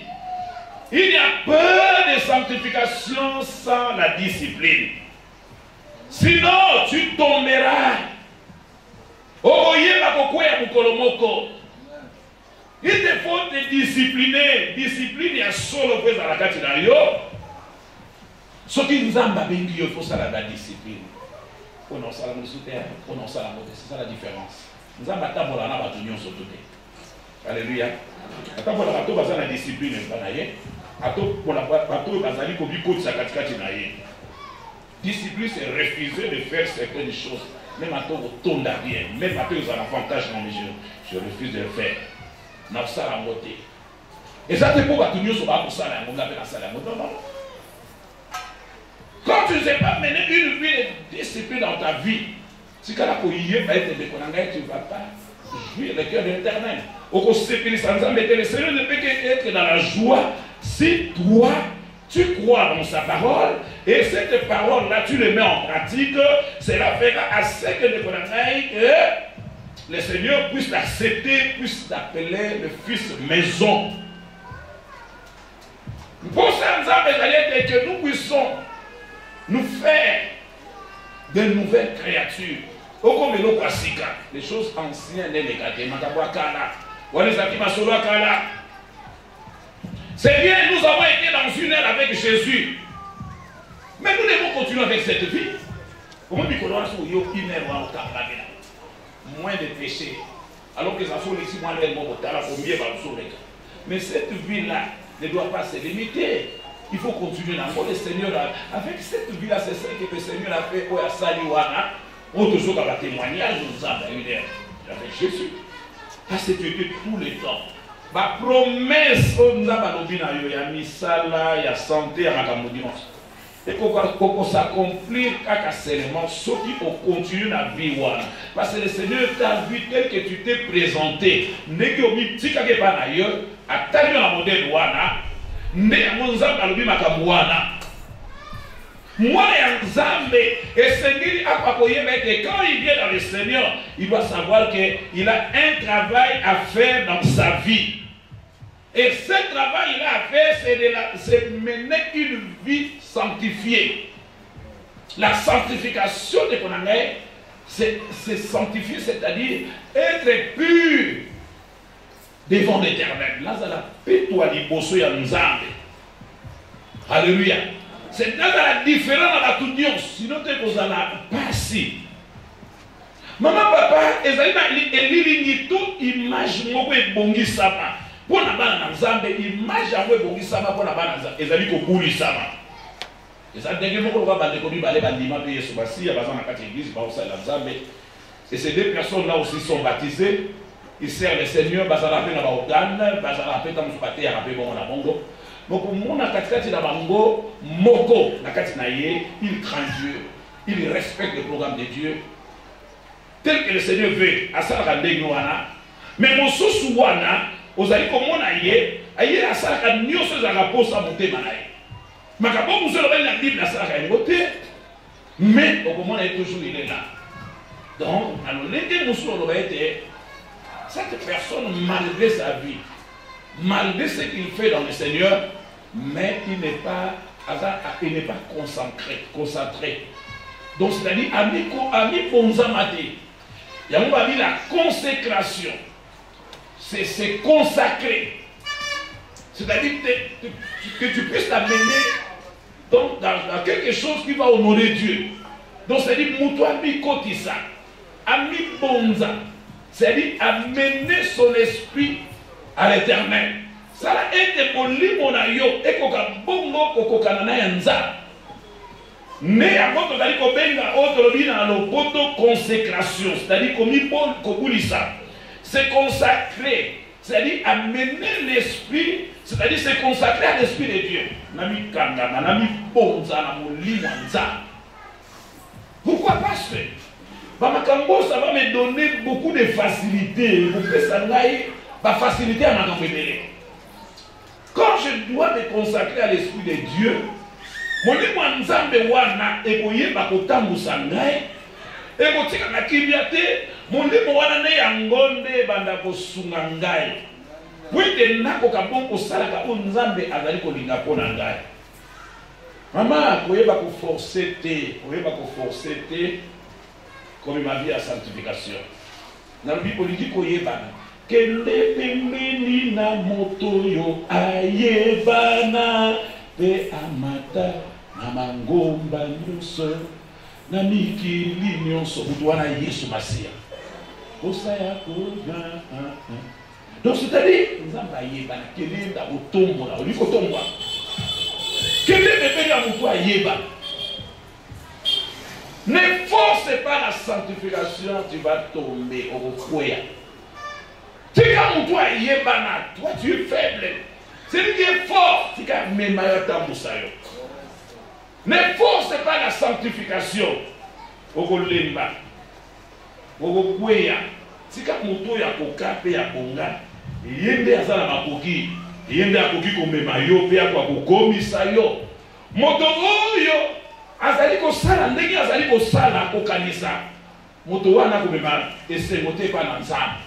Il y a peu de sanctification sans la discipline. Sinon, tu tomberas. Il te faut te discipliner. Discipline, il y a solo fait à la catinario. Ce qui nous a bengi, il faut ça la discipline. On a ça la soutien, on a ça la modestie, c'est ça la différence. Nous avons battu pour la batunion sur tout. Alléluia. Attends pour la bateau, parce que la discipline est pas naïe. Attends pour la bateau, parce que la bateau, Discipline, c'est refuser de faire certaines choses. Même à ton ton d'arrière, même à tes avantages, non, mais je refuse de le faire. Dans ça, la moitié. Et ça, c'est pour que tu ne sois pas pour ça, la non, non. Quand tu ne sais pas mener une vie de discipline dans ta vie, si tu va être déconnecté, tu ne vas pas jouir le cœur de l'Éternel. Au Seigneur ne peut qu'être dans la joie si toi, tu crois dans sa parole et cette parole-là, tu le mets en pratique. Cela fera assez que le Seigneur puisse l'accepter, puisse t'appeler le fils maison. Pour ça, que nous puissions nous faire de nouvelles créatures. Les choses anciennes, c'est bien, nous avons été dans une ère avec Jésus. Mais nous devons continuer avec cette vie. Comment moins de péché. Alors que ça faut ici, moi, mais cette vie-là ne doit pas se limiter. Il faut continuer dans le Seigneur. Avec cette vie-là, c'est ce que le Seigneur a fait à Saliwana. On te sauve à témoignage, nous avons eu avec Jésus. À cette vie tout le temps. Ma promesse, nous avons dit il y a misala, il y a santé, il y a dimanche. Et qu'on s'accomplir seulement ceux qui ont continué la vie. Parce que le Seigneur t'a vu tel que tu t'es présenté. N'est que au petit quelque part ailleurs, à tailler la modèle wana, n'est à mon zam dans le bimakamwana. Moi et Nzambe, et Seigneur a apporté, mais quand il vient dans le Seigneur, il doit savoir qu'il a un travail à faire dans sa vie. Et ce travail-là à faire, c'est mener une vie sanctifiée. La sanctification de Konangay, c'est sanctifier, c'est-à-dire être pur devant l'Éternel. Là, ça la paix, toi, l'Ibosso et Nzambe. Alléluia. C'est là la différence dans la toute union. Sinon, tu es pas si. Maman, papa, ils ont une image de bongi sama. Pour la bana Nzambe, image de bongi sama pour la bana Nzambe. Ils ont une sama. Et ça, dès que vous avez connu, les bandimats de Yesu Bassi, il y a besoin de la église, et ces deux personnes-là aussi sont baptisées. Ils servent le Seigneur, ils sont rappelés dans la Ogan, ils sont rappelés dans le Pâté, ils sont rappelés dans la Bongo. Donc, mon akatikati na bango, moko, nakati na ye, il craint Dieu, il respecte le programme de Dieu, tel que le Seigneur veut, à ça la wana. Mais mon sous wana, aux alliés comme on a yé, aïe à ça la nyoso za la pose à monter manaï. Makabo nous avons la Bible à ça la monter, mais au moment est toujours il est là. Donc, alors l'été moussou on va être cette personne malgré sa vie, malgré ce qu'il fait dans le Seigneur, mais il n'est pas concentré. Donc, c'est-à-dire, ami Bonzamate, il y a la consécration, c'est se consacrer. C'est-à-dire que tu puisses t'amener dans quelque chose qui va honorer Dieu. Donc, c'est-à-dire, Moutouami Kotissa, ami Bonza, c'est-à-dire amener son esprit à l'Éternel. Ça a été pour l'imonayo et qu'on a bongo kokokanana yanza. Mais à votre d'aller kobenga autre bien dans le poto consécration, c'est-à-dire comme il faut kokulisa, c'est consacrer, c'est-à-dire amener l'esprit, c'est-à-dire se consacrer à l'esprit de Dieu. Nami kanga, nami bonza, nami limanza. Pourquoi parce que Bamakambo, ça va me donner beaucoup de facilité. Vous pouvez s'engager. Ma facilité à ma compétence. Quand je dois me consacrer à l'Esprit de Dieu, mon livre Nzambe wana ekoye bakotambu sangai, ekotika na kibiate, mon livre wana ne yangonde banda kosunga ngai. Wite nako kabongo salaka Nzambe azali kolinga pona ngai. Mama koyeba ko forcer te, comme ma vie à sanctification. Dans le Bible politique koyebana. Kende pembeni na moto yo ayebana pe amata na mangomba nyonso na mikili nyonso utwana Yesu Masia osaya koga. Donc c'est-à-dire Nzambe ayebana kende da botombola oliko tombola kende pembeni na moto ayebana Ne force pas la sanctification, tu vas tomber au foyer. Tu es comme toi, toi tu es faible. Celui qui est fort, tu es même ne force pas la sanctification. Au lemba. Au foyer. Si tu es ya kokape ya bonga, yende azala makoki, yende akoki komema yo pe ya kokomisa yo. Moto oyo azali kosala ndenge azali kosala kokanisa. Moto wana komema esengo te pa na nzambe.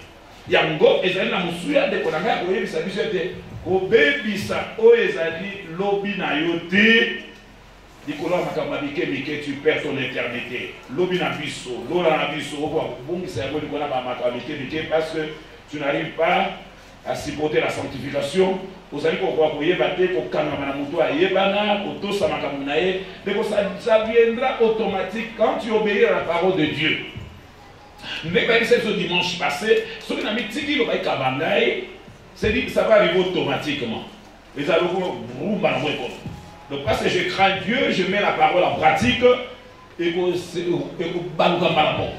Yango ezali na musuya de konanga ya koyebisa biso te kobebisa oyo ezali lobi na yo te. Nicolas Makamabike Mike, tu perds ton éternité. Lobi na biso, lola na biso, bon c'est Nicolas Makamabike Mike parce que tu n'arrives pas à supporter la sanctification. Vous allez pouvoir yebate ko kanama na muto ayebana ko tosa makamuna ye, mais ça viendra automatique quand tu obéis à la parole de Dieu. Mais ben ce dimanche passé, ce qui n'a mis tiki le baï kabangai, c'est dit que ça va arriver automatiquement. Les alogos rumba na mweko. Donc parce que je crains Dieu, je mets la parole en pratique et que baluka malamo.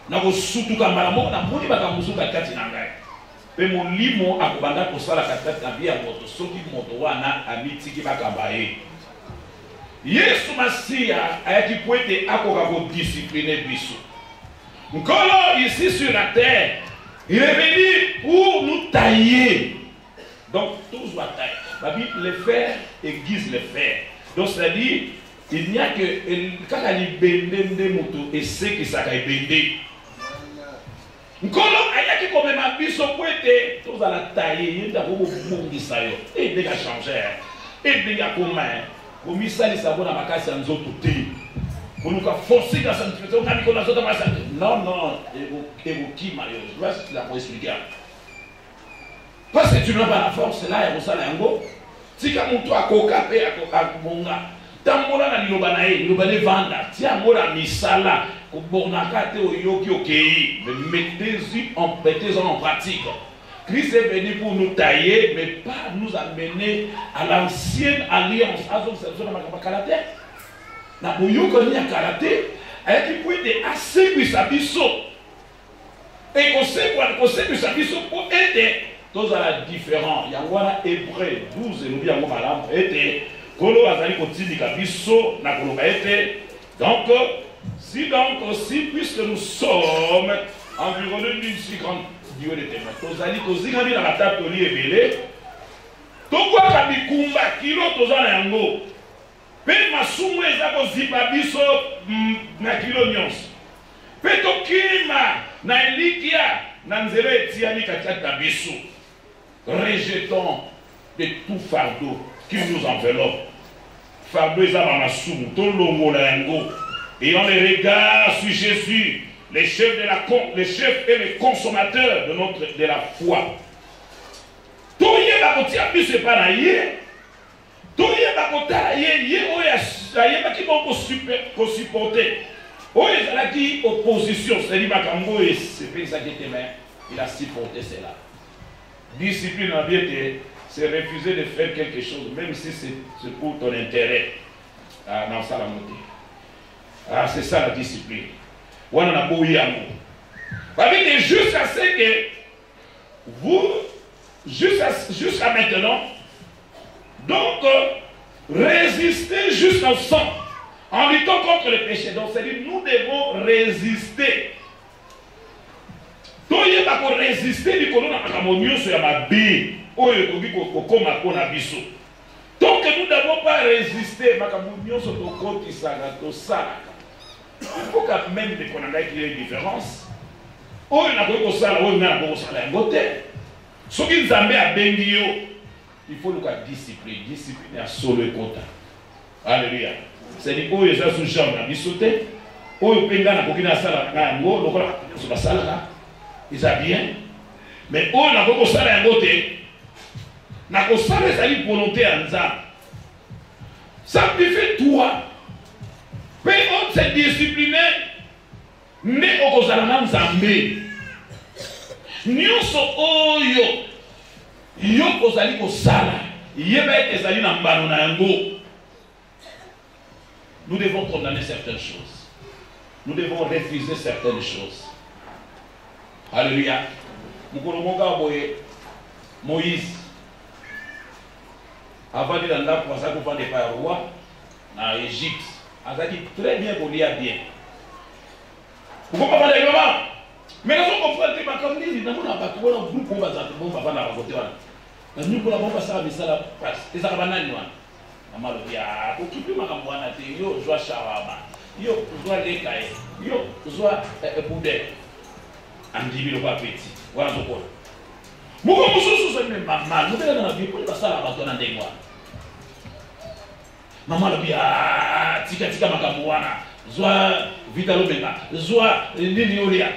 Na ko sutu ka malamo na moni bakamusuka kati na ngai. Pe mon limo akubanda ko sala kati na bia moto soki moto wana amitiki bakabaye. Yesu Masia ayaki poete akoka ko discipliner biso. Nkolo ici sur la terre, il est venu pour nous tailler. Donc tous doivent tailler. La Bible les fer aiguise les fer. Donc c'est-à-dire, il n'y a que quand il bende de moto et c'est que ça caille bende. Nkolo ayaki comme ma biso poete, tous à la tailler, il y a beaucoup de ça yo. Et il y a changé. Et il y a comment? Comme ça les savons dans ma case en zoto té. Pour nous forcer la sanctification, non, et vous qui maillot, je vois ce qu'il a pour expliquer. Parce que tu n'as pas la force, là, il y a ça, si tu as un coca, tambola na liloba na ye, liloba ne vanda, tia mola misala, ko bonaka te o yoki okei, mais mettez-en en pratique. Christ est venu pour nous tailler, mais pas nous amener à l'ancienne alliance. Na boyokoni ya karaté ayaki poete asekwisa biso et kosekwisa biso po ete tozala différent yango wana Hébreu 12 elobi yango malamu ete kolo azali kotindika biso na koloba ete donc si puisque nous sommes environnés d'une si grande durée de témoins tozali kozingami na batatoli ebele tokwaka bikumba kilo tozala yango pe masumu eza kozipa biso na kilo nyonso pe tokima na elikia na nzela etiani kati na biso. Rejetons de tout fardeau qui nous enveloppe. Fardeau eza ba masumu tolongola yango ayant les regards sur Jésus, les chefs et les consommateurs de la foi. Toyeba kotia biso epa na ye. Toyeba kotala ye oyo ki bon ko supporter. Oyo ezalaki opposition, c'est-à-dire makambo et c'est pas ça qui était mais il a supporté cela. Discipline en vérité, c'est refuser de faire quelque chose, même si c'est pour ton intérêt. Ah, non, ça la montée. Ah, c'est ça la discipline. On en a beau y aller. Jusqu'à ce que vous, jusqu'à maintenant, donc, résistez jusqu'au sang en luttant contre le péché. Donc, c'est-à-dire, nous devons résister. Donc, il y a pour résister du colon à la sur la baie. Donc, nous ne devons pas résister. Il faut quand même qu'il y ait une différence. Il faut nous discipliner. Discipliner à solo et kota. Alléluia. C'est-à-dire que les gens sont jambes à bisoter. Ils sont bien. Mais eux n'a pas ça la côté. N'a pas ça les volonté en ça. Sanctifie toi. Mais on s'est discipliné. Mais au Kozalana Nzambe. Nyonso oyo. Yo kozali kosala. Yeba ezali na mbano na yango. Nous devons condamner certaines choses. nous devons refuser certaines choses. Alléluia. Moïse, avant de l'année pour ça qu'on des roi en Égypte, a dit très bien qu'on y a bien. Vous comprenez les moments? Mais nous comprenons que comme dit, nous n'avons pas trouvé un groupe pour nous faire la voter. Nous avons pas ça, mais ça la passe. Et ça va nous. Maman le dit, ah, occupez ma campagne, yo, joie charaba, yo, joie l'écaille, yo, joie boudin. En 10 000 pas petit. Voilà ce qu'on. Nous avons tous même mal. Nous devons la vie pour passer la bâton dans des mois. Maman le dit, ah, tika tika makamouana, joie vitalomena, joie liniolia,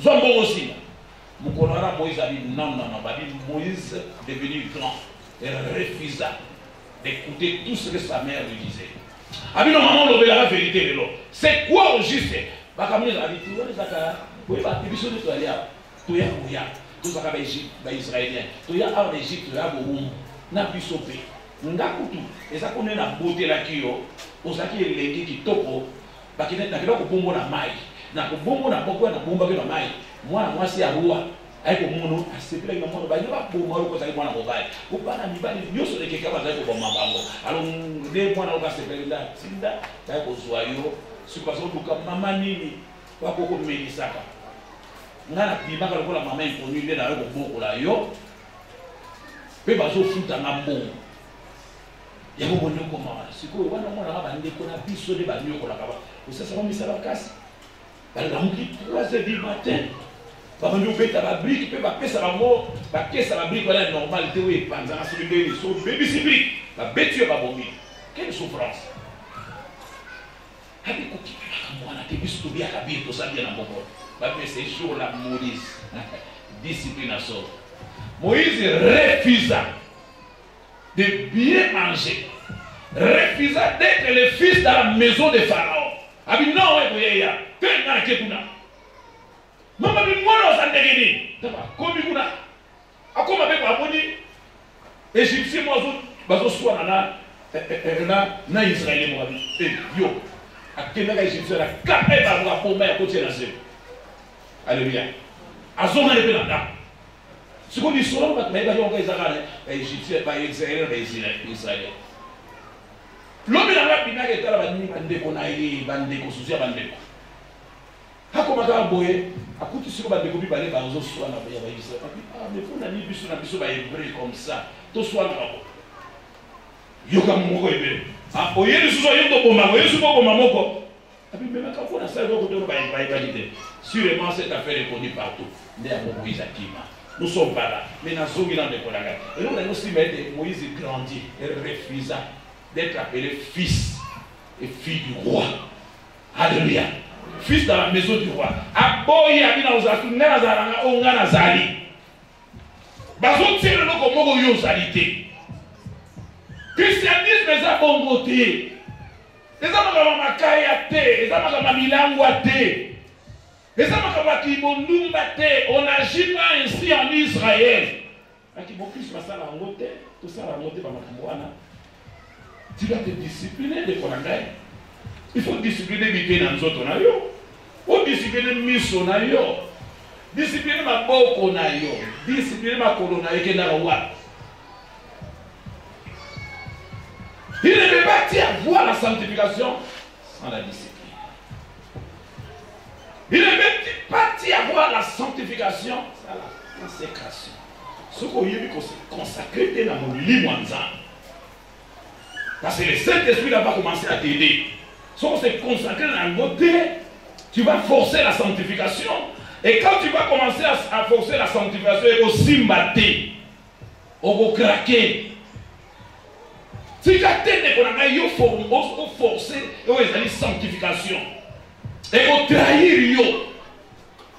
joie bon aussi. Mon colonel Moïse a dit non, non, non, Moïse est devenu grand et refusa d'écouter tout ce que sa mère lui disait. Ah, non, maman, on la vérité. C'est quoi au juste? Bakamil a dit, tu vois les accords, vous voyez, tu es tu as tout ça, les Israéliens, tu as en Égypte, tu as Boum, n'a plus sopé. Ngakutu, et ça qu'on est la beauté là qui yo, on sait qu'il y a les qui topo, parce qu'il y a des gens qui ont maille, na bombo na bomba na maille. Moi c'est à roi, avec le monde, c'est plus le monde, bah il va pour moi le côté moi na mobile. Ou pas na mibali, yo sur les quelqu'un va aller pour maman. Alors les mois na on va se faire là, sinda, ça pour joyeux, sur parce que comme maman nini, pas beaucoup de médisaka. Ngana pima ka lokola maman inconnue nde na yo boko la yo. Pe bazo futa na mbongo. Yako bonyo ko mama. Siko wana mwana ba ndeko na biso de banyo ko la kaba. Ça ça mi sala kasi. Ba la mki 3h du matin. Ba banyo beta ba brique pe ba pesa ba mo, ba kesa ba brique wala normalité oui panza na sur le so baby si brique. Ba betu ba bomi. Quelle souffrance. Habi ko ki mwana te biso to bia ka bi to sa bien na mbongo. Mais ces jours-là, Moïse, discipline à sort. Moïse refusa de bien manger, refusa d'être le fils dans la maison de Pharaon. Ah oui, non, oui, il t'es un képouna. Maman, moi, on s'en est gagné. Comme il y a, à quoi m'avait pas abonné? Égyptien, moi, je suis na Israël, moi, yo, à quel moment Égyptien, la capée va voir pour moi à côté de la zone. Alléluia. Azonga le pelanda. Ce qu'on dit sur le mais il y a encore les Égyptiens, les Israéliens, les Israéliens. L'homme est là, il est là, il est là, il est là, Hakoma ka boye, akuti siko ba découvrir ba les bazo soit na ba Israël. Ah mais pour na ni biso na biso ba hébreu comme ça. To soit na ba. Yo ka moko ebe. Ah oyeli suso yo to boma, oyeli suso boma moko. Abi même quand on a ça donc on va valider. Sûrement cette affaire est connue partout. Mais à Moïse Akima. Nous sommes pas là. Mais dans Zongi dans le Kolaga. Et nous on aussi mettre Moïse grandit et refusa d'être appelé fils et fille du roi. Alléluia. Fils dans la maison du roi. Aboyi abina ozatu ngana zalanga ongana zali. Bazo tselo loko moko yo zalité. Christianisme eza bongo te. Eza makama makaya te, eza makama milangwa te. Eza makama kibondumba te. On n'agit pas ainsi en Israël. Akibokis masala ngote, tout ça la ngote ba makamwana. Tu dois te discipliner de Konangai. Il faut discipliner bité dans zoto na yo. Ou discipliner miso na yo. Discipliner ma boko na yo. Discipliner ma kolona yeke na wa. Il ne peut pas y avoir la sanctification sans la discipline. Il ne peut pas y avoir la sanctification sans la consécration. Ce qu'on y a consacré dans mon lit parce que le Saint-Esprit n'a pas commencé à t'aider. Si on s'est consacré dans le côté, tu vas forcer la sanctification. Et quand tu vas commencer à forcer la sanctification, il faut s'imbatter, il faut craquer. Si tu as tête qu'on a eu forcer, il faut la sanctification. Et il faut trahir,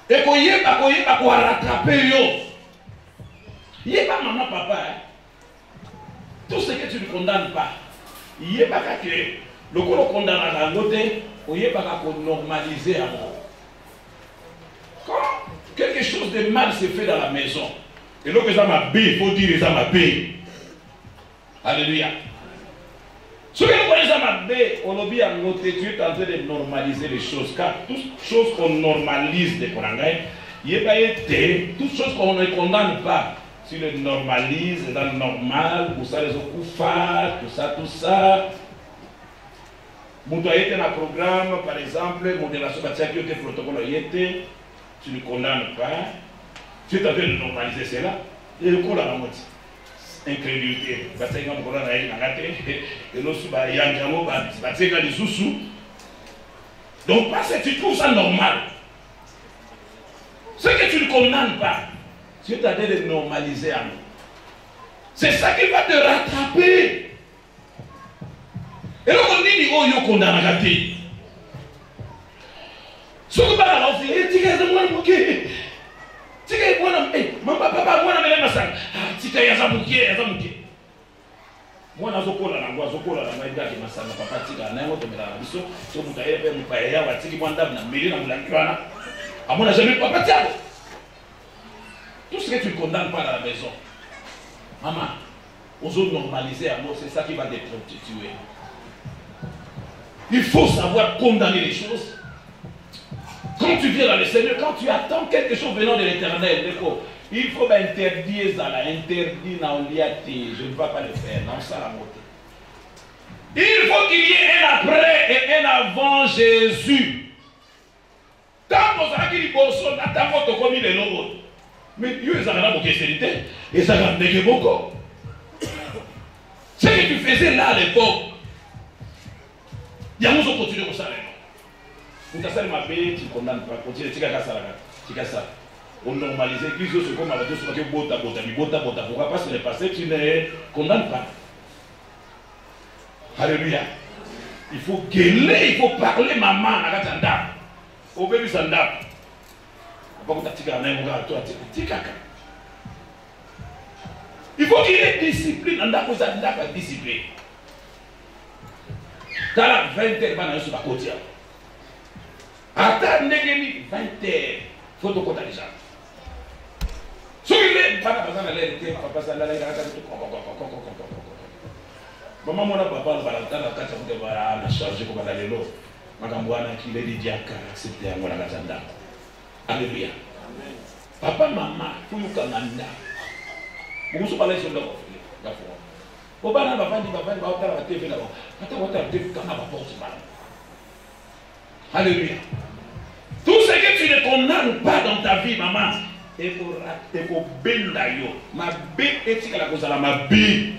et qu'on y ait pas qu'on rattraper. Il n'y a pas maman, papa. Tout ce que tu ne condamnes pas, il n'y a pas que le condamne à l'autre, il n'y a pas qu'on normaliser à mort. Quand quelque chose de mal se fait dans la maison, et donc ça m'a bé, il faut dire ça m'a bé. Alléluia. Ce que nous connaissons maintenant, au lobby en côté, tu es en train de normaliser les choses. Car toutes choses qu'on normalise de Konangay, il n'y a pas été, toutes choses qu'on ne condamne pas. Si le normalise, dans le normal, pour ça les okoufa, tout ça. Moutouaïté dans le programme, par exemple, modération bâtie qui protocole tu ne condamnes pas. Tu es en train de normaliser cela. Et le coup là, la moitié. Incrédulité. Donc, parce que tu trouves ça normal. Ce que tu ne condamnes pas, tu es en train de normaliser à nous. C'est ça qui va te rattraper. Et là, on dit, oh, yo condamne à gâter. Ce que tu vas faire, tu vas faire, tika mwana mama papa mwana melema sana tika yazamukie mwana zokola na ngaki masana papa tika na ngo tomela na biso so mutaye pe mpaya ya watiki mwanda na meli na mulakwana amona jamais papa tika tout ce que tu condamnes pas dans la maison maman aux autres normaliser amour c'est ça qui va te prostituer. Il faut savoir condamner les choses. Quand tu viens dans le Seigneur, quand tu attends quelque chose venant de l'Éternel, il faut interdire ça, interdire dans l'IAT. Je ne vais pas le faire, non, ça la montée. Il faut qu'il y ait un après et un avant Jésus. Tant qu'on a dit que tant qu'on a commis les logos, mais Dieu est en question, et ça va me beaucoup. Ce que tu faisais là à l'époque, il y a nous continuer comme ça. Tu ne condamnes pas, continue, on normalise l'église, c'est comme avec tout ce qui bota. Pourquoi pas se le passer, tu ne condamnes pas. Alléluia. Il faut gueuler, il faut parler, maman, au bébé Sanda. Il faut qu'il y ait discipline, discipline. Dans la 20e, on sur la côtière. Attends, 20 heures, faut te compter déjà. Si il est pas dans l'air, papa, ça l'a maman, mon papa, le balantin, la carte de bara, la charge comme la lélo. Magamboana qui l'a dit à accepter à mon agatanda. Alléluia. Papa, maman, pour nous cananda. Vous ne parlez sur le coffre. Au bas, on va vendre, la TV là-bas. Attends, on va TV, quand on va porter mal. Alléluia. Tout ce que tu ne condamnes pas dans ta vie, maman, il faut bendayo. Ma bé est la cause à la ma bé.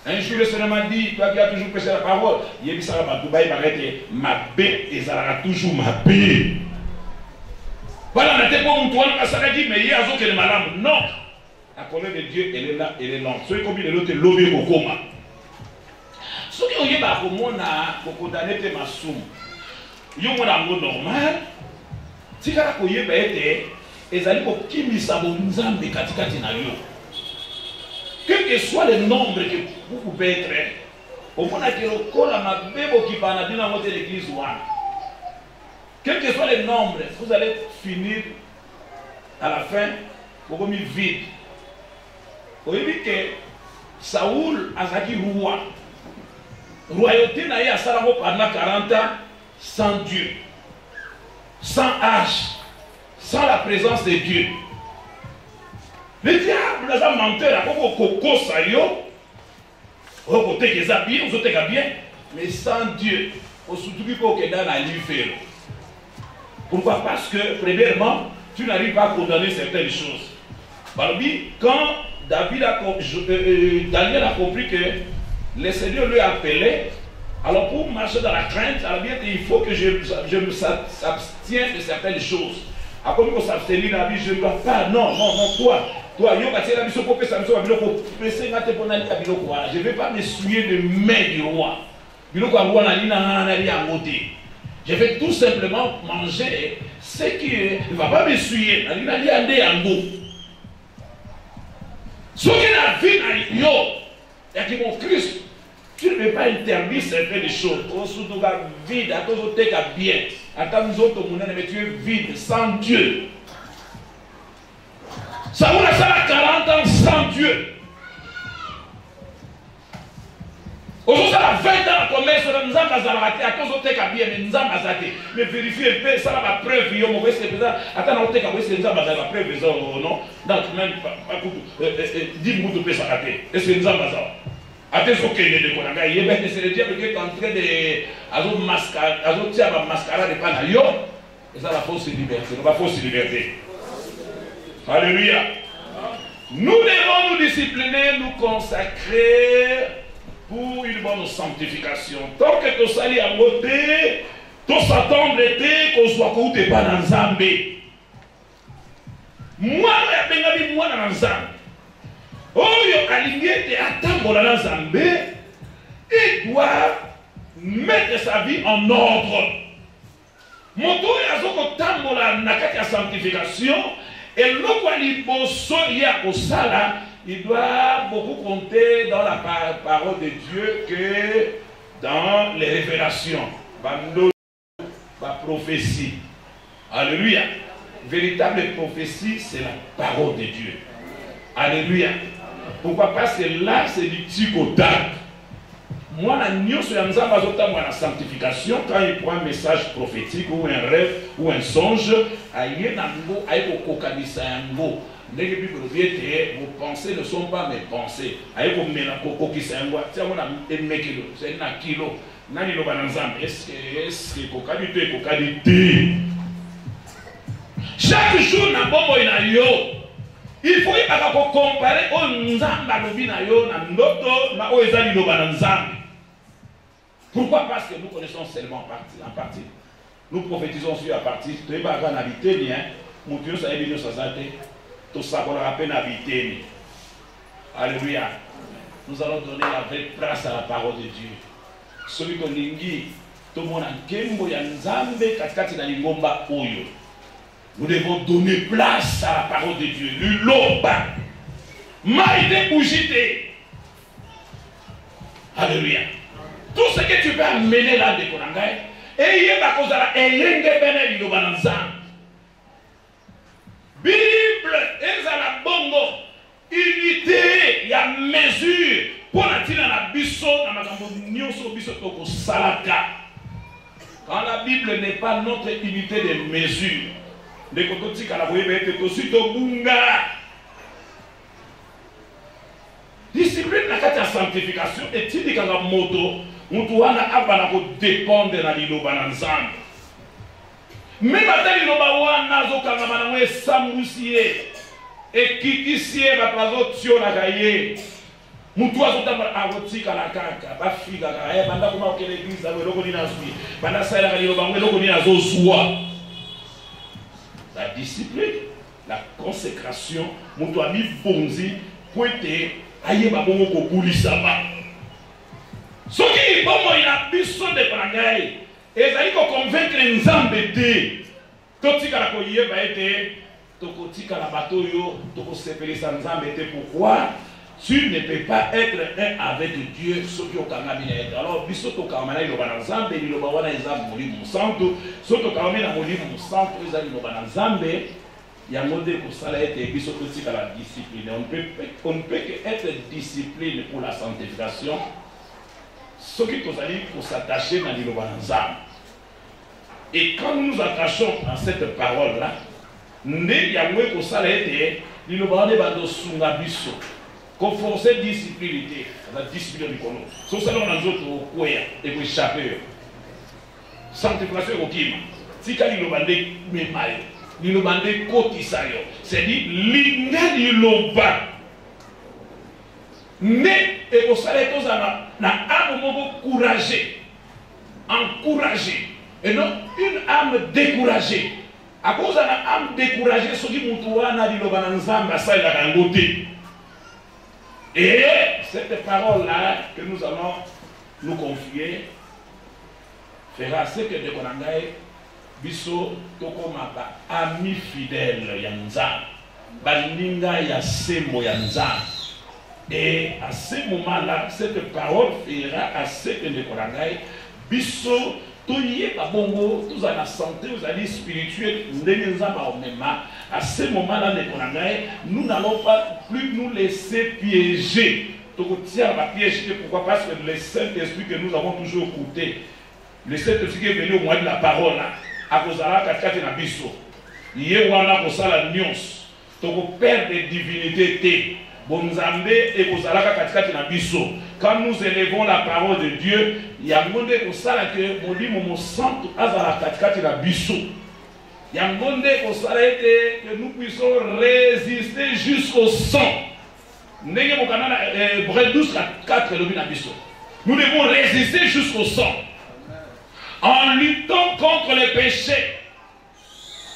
Un jour, le Seigneur m'a dit, toi qui as toujours prêché la parole, il y a ça ma Dubaï m'arrête, ma bé et ça sera toujours ma bé. Voilà, on était pour toi, ça dit, mais il y a un qui est malade. Non. La colère de Dieu, elle est là, elle est là. Ceux qui ont mis l'autre, l'obé au coma. Ceux qui ont eu ma condamné ma somme. Ils ont un mot normal. Si vous avez un été, ils allaient pour qui mis sa bonne zambe katikati na yo. Quel que soit le nombre que vous pouvez être, au moins que le corps ma bébé qui parle dans votre église one. Quel que soit le nombre, vous allez finir à la fin pour mis vide. Vous voyez que Saoul a dit roi. Royauté n'a eu à Salamo pendant 40 ans sans Dieu, sans âge, sans la présence de Dieu. Le diable a un menteur, il faut côté qui est bien, vous êtes bien, mais sans Dieu, on se trouve pas que dans la livre. Pourquoi? Parce que, premièrement, tu n'arrives pas à condamner certaines choses. Quand Daniel a compris que le Seigneur lui a appelé, alors pour marcher dans la crainte, alors bien il faut que je me s'abstienne de certaines choses. Après qu'on s'abstenir la vie, je ne dois pas. Non, toi, je ne vais pas me souiller de main du roi. Je vais tout simplement manger ce qui ne va pas me souiller. Ce qui est la vie, il y a qui mon Christ. Tu ne veux pas interdire certaines choses. Surtout vide, à tous autres bien. À tous autres, mais tu es vide, sans Dieu. Ça vous a 40 ans sans Dieu. Aujourd'hui, ça a 20 ans à commerce, nous avons raté, à cause de bien, mais nous avons raté. Mais vérifiez un peu, ça a la preuve, il y a mauvais président. Attends, on a la preuve, non? Donc, même, 10 minutes de ça raté. Est-ce que nous avons raté? Attends, ok, c'est le diable qui est en train de mascarer de panayo. Et ça, la fausse liberté. La fausse liberté. Alléluia. Nous devons nous discipliner, nous consacrer pour une bonne sanctification. Tant que tu sali à côté, tu s'attends qu'on soit côté pas dans Zambé. Moi, je suis dans Zambé. Oh, il attendre Zambé, il doit mettre sa vie en ordre. Mon tour est à la sanctification et il doit beaucoup compter dans la parole de Dieu que dans les révélations, la prophétie. Alléluia. Véritable prophétie, c'est la parole de Dieu. Alléluia. Pourquoi? Parce que là, c'est du psychotac. Moi, la sanctification, quand il prend un message prophétique ou un rêve ou un songe, vos pensées ne sont pas mes pensées. Chaque jour, il faut comparer au Nzamba Pourquoi? Parce que nous connaissons seulement en partie. Nous prophétisons sur la partie. Tu n'es pas en habiter, mon Dieu, ça est bien, ça tout ça qu'on a à peine habité. Alléluia. Nous allons donner la vraie place à la parole de Dieu. Celui qu'on lingi, tout le monde a Kembo Yanzambe, Katkati na Lingomba Oyo. Nous devons donner place à la parole de Dieu. Luloba. Maïde Bougité. Alléluia. Tout ce que tu peux amener là de Konangai, et il y a cause à la Bible, et la bongo, unité, il y a mesure. Pour la tine la biso, dans ma nyoso biso toko salaka. Quand la Bible n'est pas notre unité de mesure, les kototik à la voyée être aussi to bunga. Discipline na kati ya sanctification et tindi kanga moto, mutu wana abana ko dépendre na liloba na nzambe. Même à liloba wana zo kanga mana we samusie et kitisie ba pazo tio na gaye. Mutu azotamba agotika la kaka, ba figa ka banda kuma ko l'église awe loko ni nazwi. Banda sala ka liloba ngwe loko ni azozwa. La discipline, la consécration, mutu ami bonzi poete aye babongo ko kulisaba. Soki bomo ina biso de pangai ezali ko convaincre nzambe te totika la ko yeba ete tokotika la bato yo toko sepelisa nzambe te. Pourquoi? Tu ne peux pas être un avec Dieu soki okanga bina ete. Alors biso to kamana iloba na nzambe iloba wana ezali molimo santo soki okamena molimo santo ezali iloba na nzambe. Il y a un modèle pour ça, et puis surtout la discipline. On ne peut qu'être discipliné pour la sanctification. Ce qui nous allons pour s'attacher dans l'Ilobanzam. Et quand nous nous attachons à cette parole-là, nous avons pour ça, l'Ilobanzam Sungabiso. Qu'on force discipline, la discipline du Kono. Sur ça, on a d'autres quoi et pour échapper. Sanctification au Kim. Si quand l'Ilobanzam est mal. L'ilobande kotisayo, c'est-à-dire l'inga l'iloba. Mais et au salaire tous na âme couragée, encouragée, et non une âme découragée. À cause de la âme découragée, ce qui moutoua na l'iloba nzamba ça il a rangoté. Et cette parole-là que nous allons nous confier fera ce que de Konangaï biso tokoma ba ami fidèle ya nzambe baninga ya sembo ya nzambe. Et à ce moment-là cette parole fera à ce que de Konangaï biso toyeba bongo tous à la santé aux alliés spirituels ndenge nzambe omema. À ce moment-là de Konangaï nous n'allons pas plus nous laisser piéger Pourquoi? Parce que le Saint-Esprit que nous avons toujours écouté, le Saint-Esprit qui est venu au moyen de la parole, à cause de la katikati na biso, yewana kosala nyons, toko père de divinité bonzambe et kozalaka katikati na biso. Quand nous élevons la parole de Dieu, il y a monde kosala que molimo mo santo azala katikati na biso. Il y a monde kosala que nous puissions résister jusqu'au sang. Nous devons résister jusqu'au sang en luttant contre les péchés.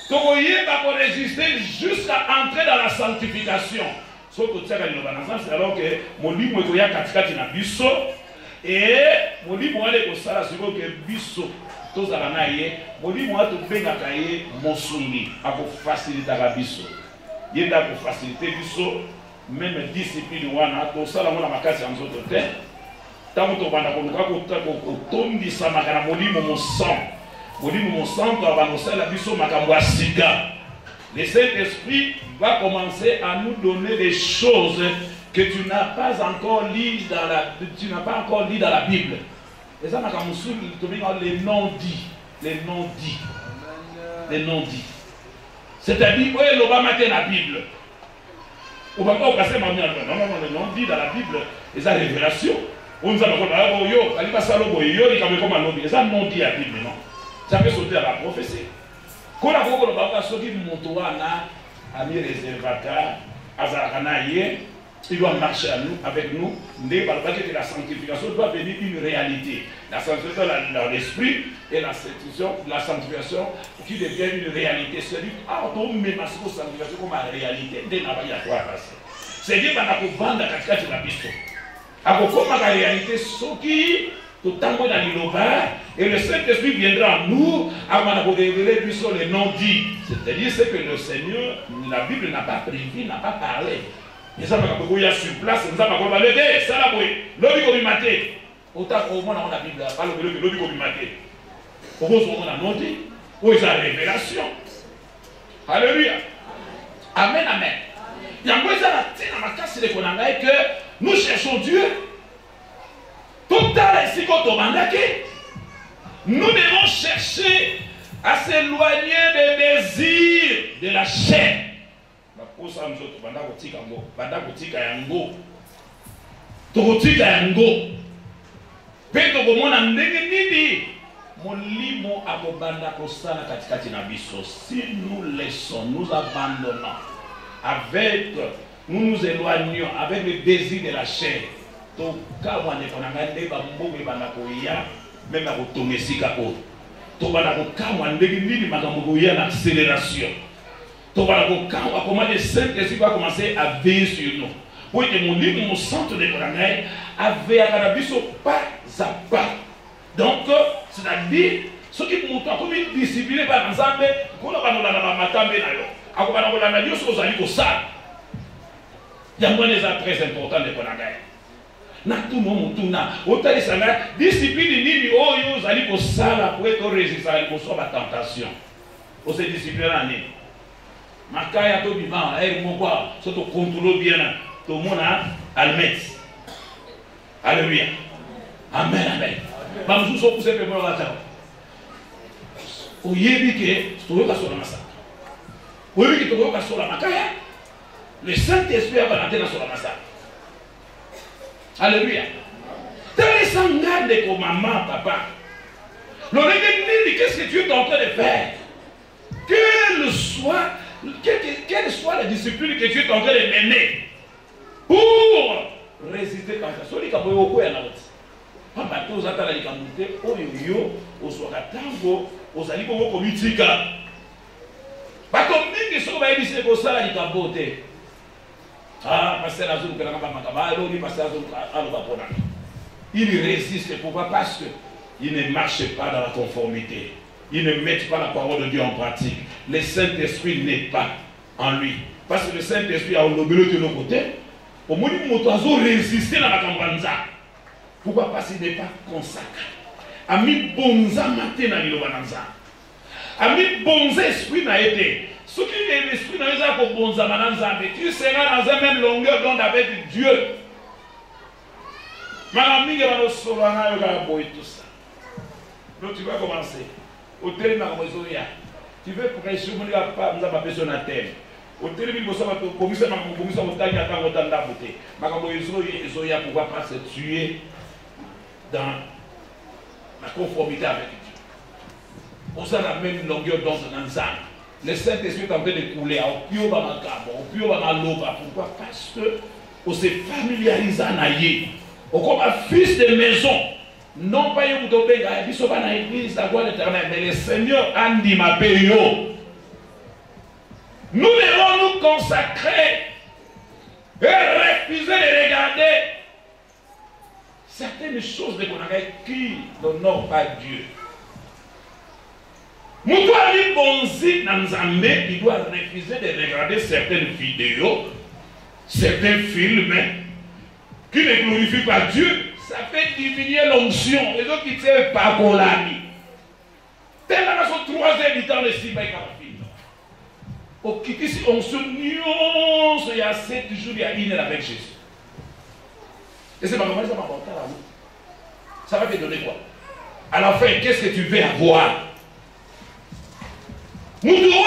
Nous devons résister jusqu'à entrer dans la sanctification. C'est alors que mon livre est katikati na biso et mon livre est kosala siko que biso tozala na ye mon livre est tobengaka ye mosuni ako faciliter la biso yenda ko faciliter biso même discipline wana to sala mona makasi ya nzoto te tango to banda ko luka ko tondisa makana molimo mo sang to bana sala biso makambo ya sika. Le Saint-Esprit va commencer à nous donner des choses que tu n'as pas encore lu dans la Bible. Et ça makambo su les non-dits. C'est-à-dire ouais l'obama te la Bible. On va pas passer ma mère. Non, les non-dits dans la Bible, et ça révélation. On nous a dit yo, allez pas ça lobo yo, il comme un lobby. Ça non-dit la Bible non. Ça peut sauter à la prophétie. Quand la voix va sortir de mon toit à mi réservataire, il doit marcher avec nous. Que la sanctification doit devenir une réalité. La sanctification dans l'esprit et la sanctification qui devient une réalité. C'est-à-dire, on met la sanctification comme une réalité. C'est-à-dire qu'on a vendre la katikati de la piste. Comme la réalité, ce qui totalement dans l'Iloba, et le Saint-Esprit viendra en nous avant de révéler les non-dits. C'est-à-dire ce que le Seigneur, la Bible n'a pas prévu, n'a pas parlé. Et ça va y sur place, ça va lever, ça va bouiller. L'homme comme il m'a dit, autant au moins on a la Bible, pas l'homme comme il m'a dit. Au moins on a non-dit, où est la révélation. Alléluia. Amen, amen. Il y a un peu de que nous cherchons Dieu. Nous devons chercher à s'éloigner des désirs de la chair. Si nous laissons, nous abandonnons, nous nous éloignons avec le désir de la chair. Même à retourner si capot. Tu vas la accélération. Tu vas comment le Saint-Esprit va commencer à veiller sur nous. Pour que mon livre, mon centre de Branagh, avait à pas à pas. Donc, c'est-à-dire, ce qui nous montre comme une discipline par ensemble, qu'on a pas dans matambe na yo. A Dieu sur aux ça. Il y a moins des très important de Branagh. Na tout moment tuna otali sanga discipline nini oyo zali ko sala pour être résistant ko so ba tentation o se discipline ani makaya to bima mo kwa so to contrôle bien to mona almet. Alléluia. Amen, amen. Ba mzu so pousser pe mo la ta o yebi ke to ka so na masa o yebi ke to ka so la makaya le Saint-Esprit va entrer dans la masa. Alléluia. T'as les sangardes comme maman, papa. Qu'est-ce que tu es en train de faire? Quelle soit la discipline que tu es en train de mener pour résister à ça. Celui qui a beaucoup à la route. Papa, tous les attendants qui ont monté, oyo, au soir à tango, aux alliés pour vous politique. Pas comme nous qui sommes à l'église pour ça, il a beauté. Ah, pasteur Azul, il résiste. Pourquoi? Parce qu'il ne marche pas dans la conformité. Il ne met pas la parole de Dieu en pratique. Le Saint-Esprit n'est pas en lui. Parce que le Saint-Esprit a l'obéi de l'autre côté. Au moins, il a résisté dans la campagne. Pourquoi? Parce qu'il n'est pas consacré. Ami bonza matin dans l'Ilobananza. Ami bonza esprit n'a été. Ce qui est l'esprit dans les actes bonza mananza, tu seras dans la même longueur d'onde avec Dieu. Mamie va nous sauver, tout ça. Donc tu vas commencer. Au terme, tu veux prêcher, nous avons pas besoin d'un thème. Au terme, il faut savoir que comme ça, on t'a dit à autant de beauté. Mais comme ils ont pouvoir pas se tuer dans la conformité avec Dieu. On s'en a même longueur dans un ensemble. Le Saint-Esprit est en train de couler au plus haut dans ma cave, au plus haut dans ma loba. Pourquoi? Parce que on s'est familiarisé à naïe. On comme un fils de maison. Non pas un bout de sont pas dans l'église, la gloire éternelle, mais le Seigneur a dit ma paye. Nous devons nous consacrer et refuser de regarder certaines choses qui n'honorent pas Dieu. Nous devons aller bonzi dans Nzambé, il doit refuser de regarder certaines vidéos, certains films qui ne glorifient pas Dieu. Ça fait diminuer l'onction. Les autres qui tiennent pas pour l'ami. Tellement sont 3 heures du temps de 6 mois. Au Kikisi, on se nuance il y a 7 jours, il y a 1 heure avec Jésus. Et c'est pas comment ça m'a montré là. Ça va te donner quoi? À la fin, qu'est-ce que tu veux avoir? Nous devons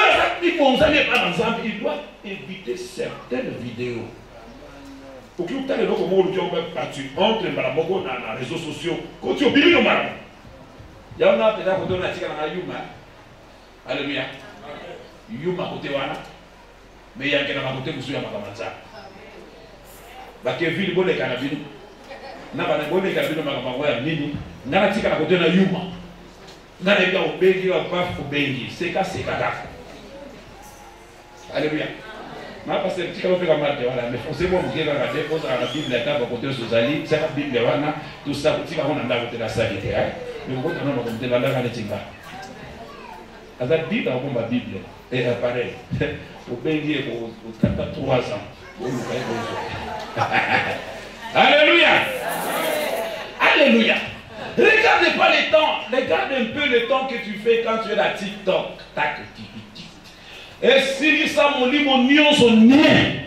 il doit éviter certaines vidéos. Pour que tu aies le mot tu entres dans les réseaux sociaux. Quand tu es au milieu de mal. Il y a un peu de Yuma. Alléluia. Yuma côté wana. Mais il y a un côté de Yamakamasa. Parce que ville bonne carabine. N'a pas de bonne carabine Makamawaya Nini. N'a pas de côté de Yuma. N'a pas de Bengi ou pas pour Bengi. C'est qu'à c'est qu'à. Alléluia. Parce que si on fait comme ça, mais forcément, vous avez regardé, vous avez la Bible, la côté de Sozali, c'est la Bible, tout ça, si on a côté de la salité, mais vous avez côté de la Tinga. La Bible, on a la Bible, et pareil, au Bengi, pour 3 ans. Alléluia! Alléluia! Regarde pas le temps, regarde un peu le temps que tu fais quand tu es à TikTok. Tac, tic. Et si ça mon lit mon nion son nien,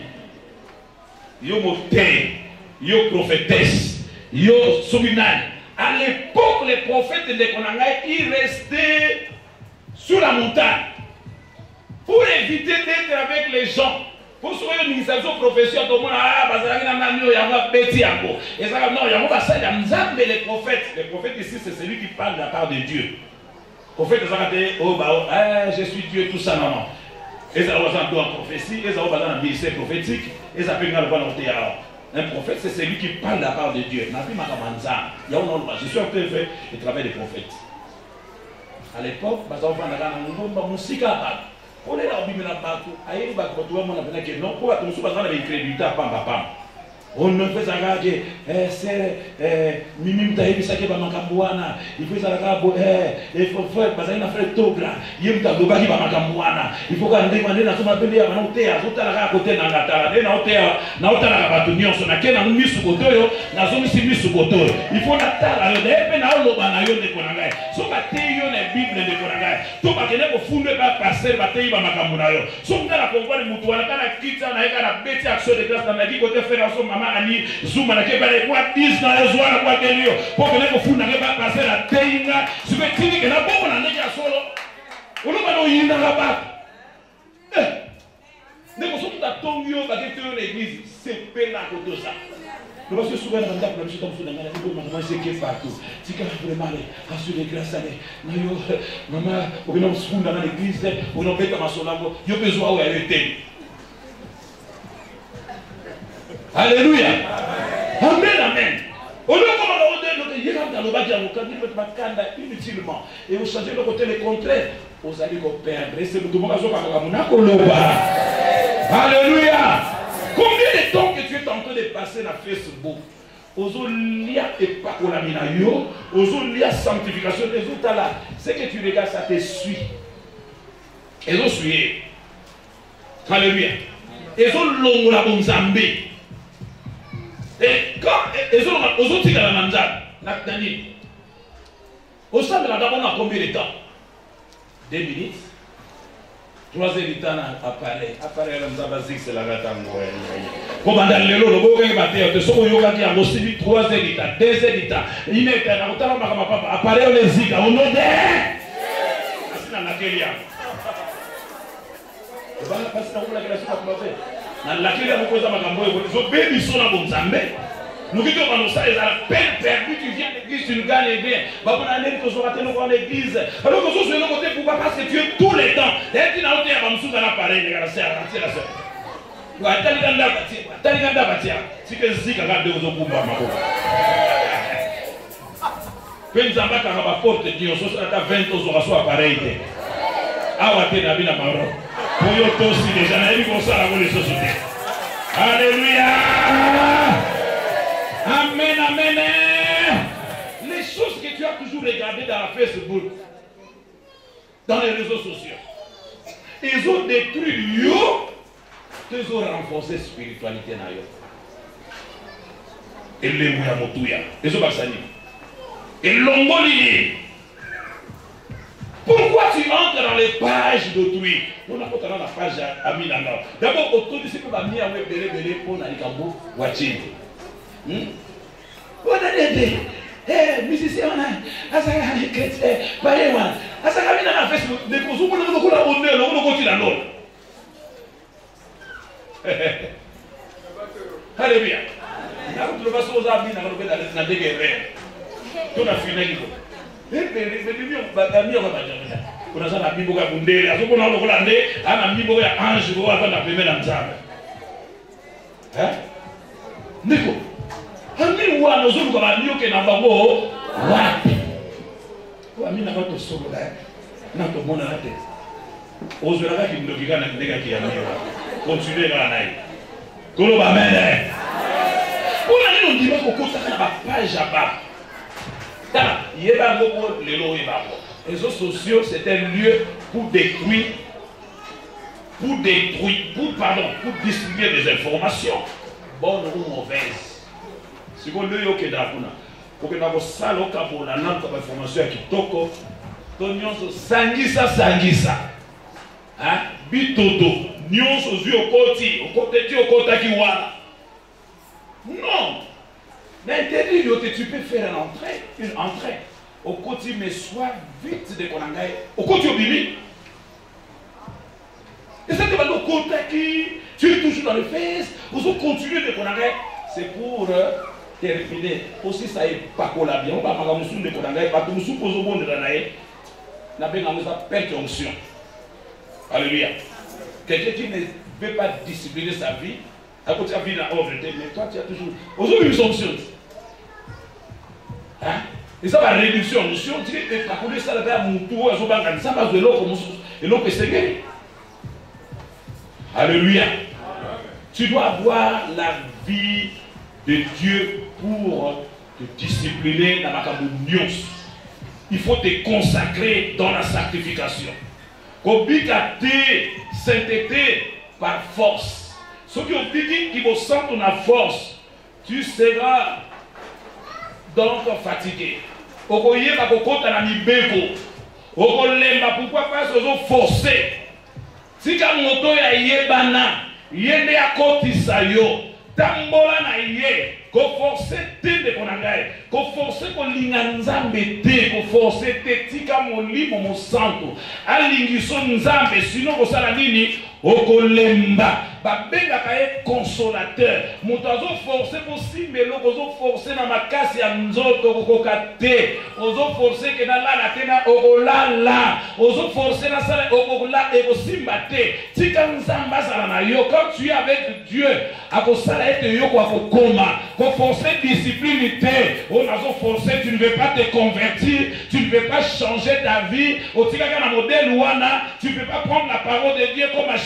yo moté, yo prophétesse, yo sominal. À l'époque, les prophètes de Konangai, ils restaient sur la montagne pour éviter d'être avec les gens. Pour ceux qui ont une initiation professionnelle, tout le monde a et ça, non, il y a mais les prophètes ici, c'est celui qui parle de la part de Dieu. Prophète, je suis Dieu, tout ça, non. Ils ont en prophétie, ils ont un ministère prophétique, ils ont un prophète, c'est celui qui parle de la part de Dieu. Je suis en train de faire le travail des prophètes. À l'époque, on est là, on ne fait pas c'est Mimim Taïbisake Bamakambuana, il faut il faut faire Bazana Fred Togra, Yimta Lobaki Bamakambuana, il faut qu'on demande à son appelé à Manotea, Zotara côté Nangatara, Naotara Batunion, son aken à Misukotoyo, Nazomi Misukotoyo. Il faut Natala, le Pena Lobanayo de Konangai, son bataillon et Bible de Konangai, tout Bakene pour founder par passer Bataille Bamakambunayo, son gars à convoi de Moutouana, la Kita, la bête action de grâce dans la vie, côté faire son maman. Ani zuma na kebale kwa disna ya zwana kwa kelio poko neko funa keba pasera teinga sube tini ke na bobo na ndeke solo uluba no yinda ngaba neko so ta tongyo ba ke teo l'église c'est pela ko to ça le parce que souvent na ndaka na biso mfuna ngana ko mama c'est que partout tika vraiment assurer grâce à na yo mama obino mfunda na l'église obino beta masolango yo besoin ou arrêter. Alléluia. Amen, amen. Au lieu de inutilement et vous changez le côté le contraire, vous allez vous perdre. C'est le Alléluia. Combien de temps que tu es en train de passer dans Facebook? Ozolia et pas pour la minayo, ozolia sanctification des autres là. C'est que tu regardes, ça te suit. Et vous suivez. Alléluia. Et vous l'ont la bonne zambé. Et quand les autres tigres à la manzane, Nathaniel, au sein de la dame, on a combien de temps? 2 minutes, 3h du temps appareil là basique c'est la gata ngoya comme dans lelo lo boke matin te soko yoka ki a aussi 3h du temps 2h du temps il est na kutana makama papa appareil on ezika on ode asina na kelia bana pasi na kula kila siku kwa fait na la kelia mkoza makambo yo zo baby sona bonzambe nous qui sommes ça les peine perdue tu viens d'église tu nous gagnes bien bah on a l'air que soit nous en église alors que ce soit le côté pourquoi parce que tu es tout le temps et tu n'as pas de sous à l'appareil les gars c'est la sœur ouais t'as ganda batia si que zika garde aux okumba mako penzamba ka ba porte dio so ça ta 20 aux so appareil te awa te na bina maro poyo tosi déjà na ibi ko sala ko les sociétés alléluia. Amen, amen. Les choses que tu as toujours regardées dans la Facebook, dans les réseaux sociaux, ils ont détruit yo, ils ont renforcé la spiritualité. Et les mouya ils ont bassani. Et l'ongoli. Pourquoi tu entres dans les pages d'autrui? On a pas dans la page Amina. D'abord, autour de ce que va mis à web belé pour Nalikambo, watching. On a aidé. Musicien, on a asaka chrétien, pareil, asaka mina na Facebook, de kuzu pour nous la honneur, nous continue la l'autre. Alléluia. Na kutu ba so za mina ko beda na degere. Tuna finali ko. Bébé ba kamia ba baja. Kuna sana bibo ka bundele, azoko na ko lande, ana bibo ya ange ko ava na pemela nzambe. Ndiko Ami wa nozo ko ba nyoke na bango wapi wa mina ba to solo la na to mona la tête ozo la ki ndoki kana ndeka ki amiwa continuer na nai kolo ba mene ona ni ndima ko kota kana ba page aba ta yeba ngoko lelo yeba ko les réseaux sociaux c'est un lieu pour détruire pour distribuer des informations bonnes ou mauvaises. Si vous voulez que pour que vous sachiez que vous avez une information qui toko, nyonso sangisa. Hein? Bitoto, nyonso zu okoti, okoteti okotaki wana. Non. L'interdit, tu peux faire une entrée. Okoti, mais sois vite de konangaye. Okoti obimi. Et ça, tu es toujours dans le face, vous continuez de konangaye. C'est pour terminer. Aussi, ça est pas colla bien. On va pas de konangaye, pas tout suppose au monde de la naïe. N'a pas perte d'onction. Alléluia. Quelqu'un qui ne veut pas discipliner sa vie, à côté de sa vie dans l'ordre, mais toi tu as toujours. Aujourd'hui, une onction. Hein? Et ça va réduction onction. Tu dis, pas connaître ça, là, mon tour, ça va de l'eau comme ça. Et l'eau peut se gagner. Alléluia. Tu dois avoir la vie de Dieu pour te discipliner dans la communion. Il faut te consacrer dans la sanctification. Kobika te sainteté par force. Ceux qui ont dit qu'ils vont sentir la force, tu seras donc fatigué. Okoye ba kokota na mibeko. Okolemba pourquoi pas se forcer. Si ka moto ya yebana, yende ya kotisa yo, tambola na ye. Ko forcer te de konangaye, ko forcer ko linganzambe te, ko forcer te tika molimo mo santo. Alingiso nzambe sinon ko sala nini okolemba. Ba benga kaye consolateur. Moto azo forcer ko simbelo ko zo forcer na makasi ya nzoto ko kokate. Ozo forcer ke na lala tena okolala. Ozo forcer na sala okola e ko simbate. Tika nzamba sala na yo quand tu es avec Dieu, akosala ete yo ko akokoma. Forcer discipline, on a forcé, tu ne veux pas te convertir, tu ne veux pas changer ta vie. Au Tigana modèle Wana, tu ne peux pas prendre la parole de Dieu comme un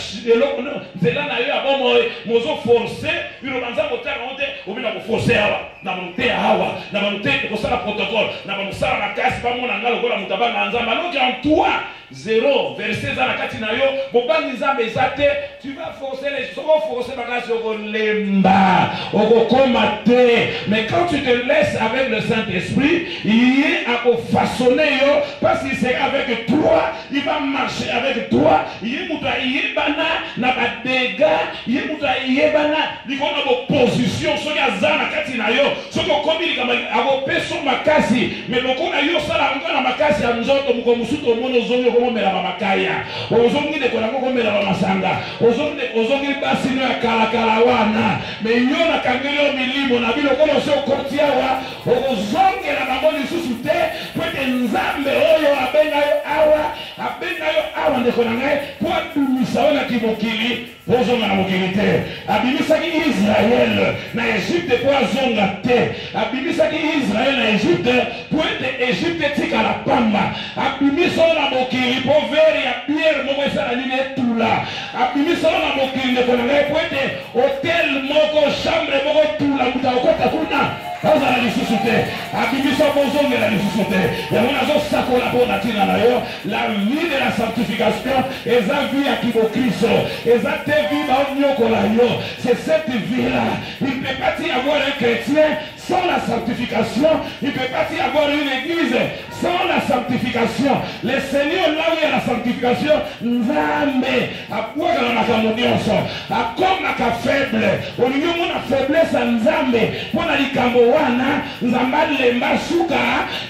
forcé, une romanza motarante, ou bien forcer à la montée à Hawa, la montée pour ça la protocole, la montée à la casse, pas mon angle, la montaba, alors qu'en toi, 0 verset za nakati na yo bobangi nzambe ezate tu vas forcer les choses forcer bagage au lemba au commater mais quand tu te laisses avec le Saint-Esprit il est à façonner yo parce que c'est avec toi il va marcher avec toi il est muta yebana na ba dégâts il est muta yebana likona bo position soki azana kati na yo soki okomi kama akopeso makasi mais lokona yo sala ngana makasi ya nzoto muko musuto mono zonyo komomela ba makaya ozongi de kona komomela ba masanga ozongi basi no ya kala wana mais yo na kangelo milimo na bilo kono so kortiawa ozongela bango lisusu te pwete nzambe oyo abenga yo awa ndeko na ngai po adumisa wana kimokili pozonga na mokili te abimisaki Israel na Egypte po azonga te abimisaki Israel na Egypte po ete Egypte tikala pamba abimisa na mokili po veri ya biere moko esala nini etula abimisa na mokili ndeko na ngai po ete hotel moko chambre moko tula muta okota kuna azala lisusu te abimisa bozongela lisusu te yango nazosakola mpo na ntina na yo la vie de la sanctification eza vie ya kibokristo eza te vie baonyokola yo c'est cette vie là il ne peut pas y avoir un chrétien sans la sanctification il ne peut pas y avoir une église sans la sanctification le Seigneur là où il y a la sanctification nzambe akwaka na kamonioso akomaka faible olingi mona faiblesse ya nzambe mpo na likambo wana nzamba lemba suka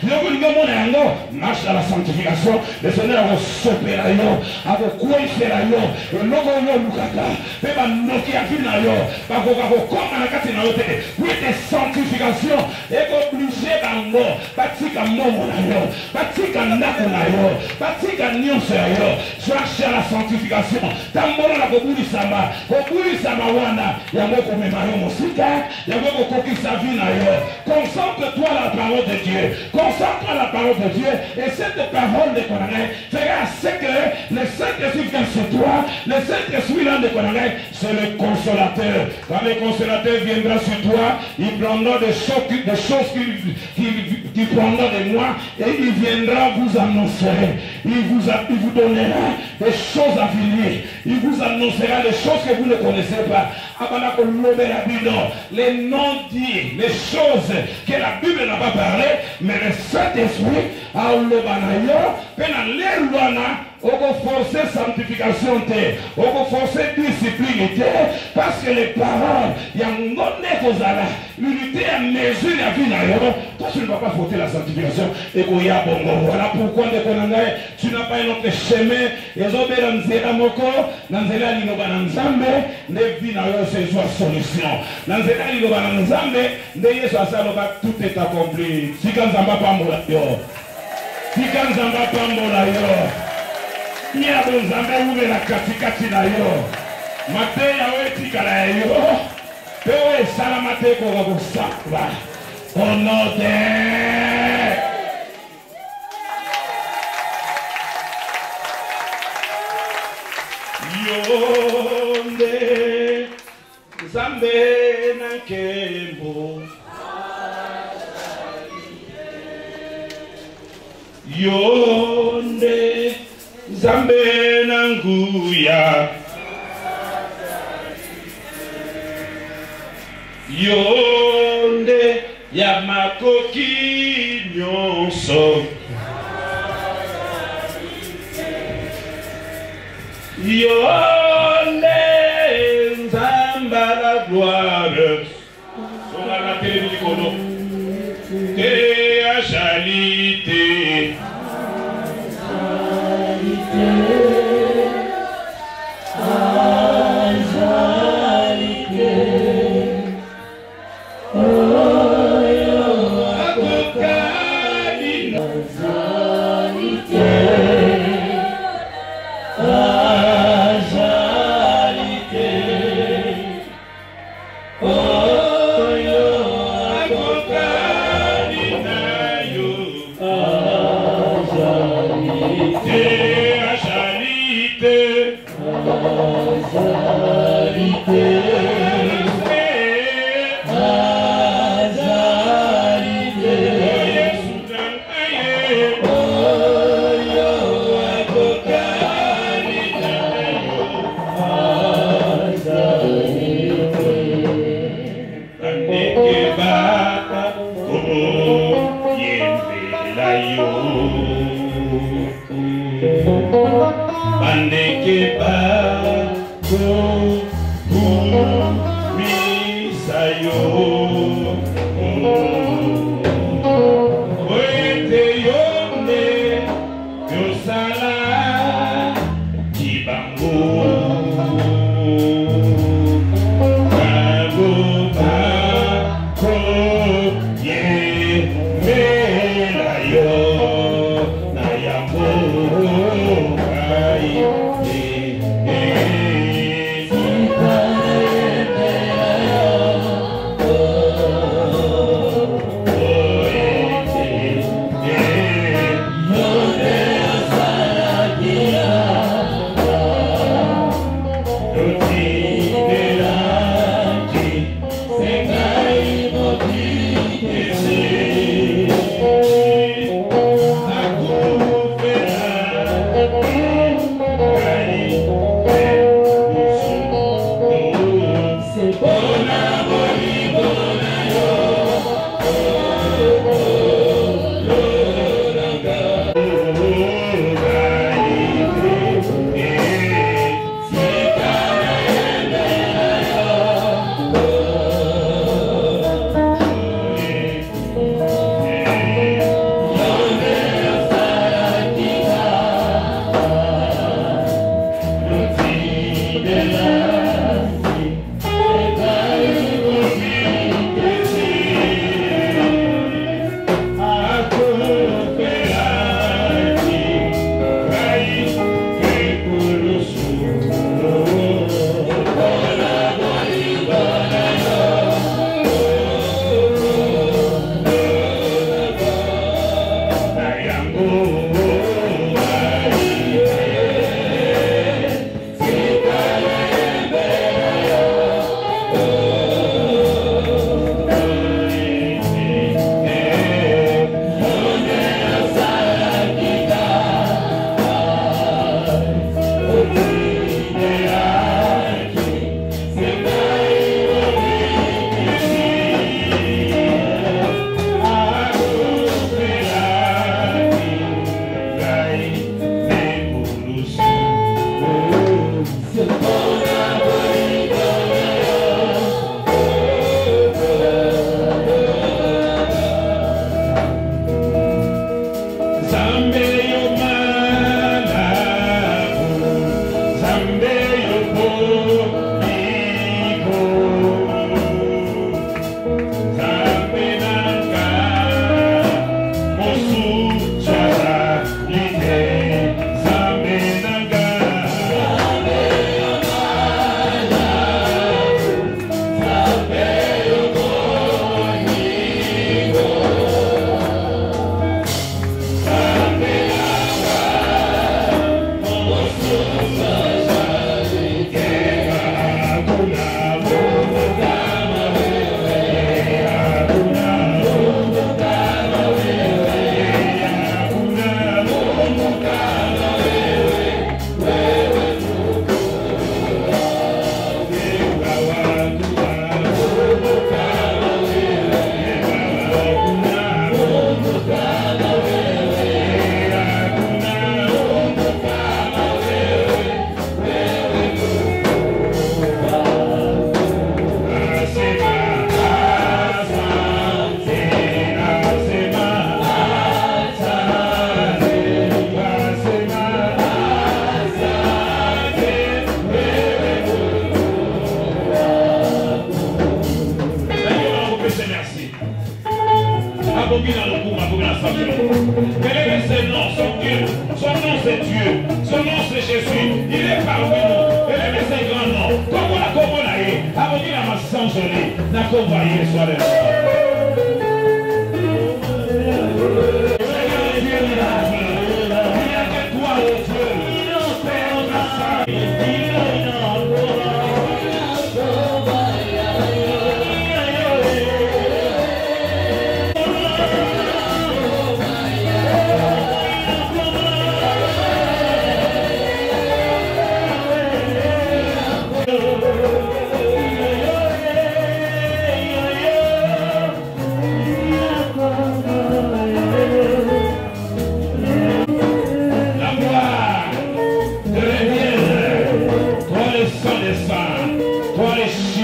yokolingi mona yango marche à la sanctification le Seigneur akosopela yo akokwesela yo eloko oyo olukaka mpe bandoki ya vi na yo bakoka kokoma na kati na yo te po ete sanctification ekoblige bango batika momo na yo batika ndako na yo batika nyonso ya yo cherche à la sanctification tambola na kobulisama wana yango komema yo mosika yango kokokisa vi na yo concentre-toi à la parole de Dieu concentre-toi à la parole de Dieu et cette parole de Konangay fera ce que le Saint-Esprit vient sur toi le Saint-Esprit là de Konangay c'est le consolateur quand le consolateur viendra sur toi il prendra des choses qu'il prendra de moi et il viendra vous annoncer il vous donnera des choses à venir il vous annoncera des choses que vous ne connaissez pas les non-dits les choses que la Bible n'a pas parlé mais le Saint-Esprit a l'obanayo pena l'elwana on forcer sanctification on forcer discipline parce que les paroles il y a un l'unité à mesure à vie toi tu ne vas pas fauter la sanctification et voilà pourquoi tu n'as pas un autre chemin et zobera moko nanzela linoba nzambe ne vie na yo c'est une solution nanzela linoba nzambe ne yesu asaloba tout est accompli sika nzamba pambola yo sika nzamba pambola yo Niabo nzambe uvela katikati na yo mateya wetikala ya yo pewe esala mateko kakosakwa onote yonde nzambe na nkembo yonde Zambe na nguya yonde ya makoki nyonso yonde nzamba la gloire songa na télé likolo te achalite Oh,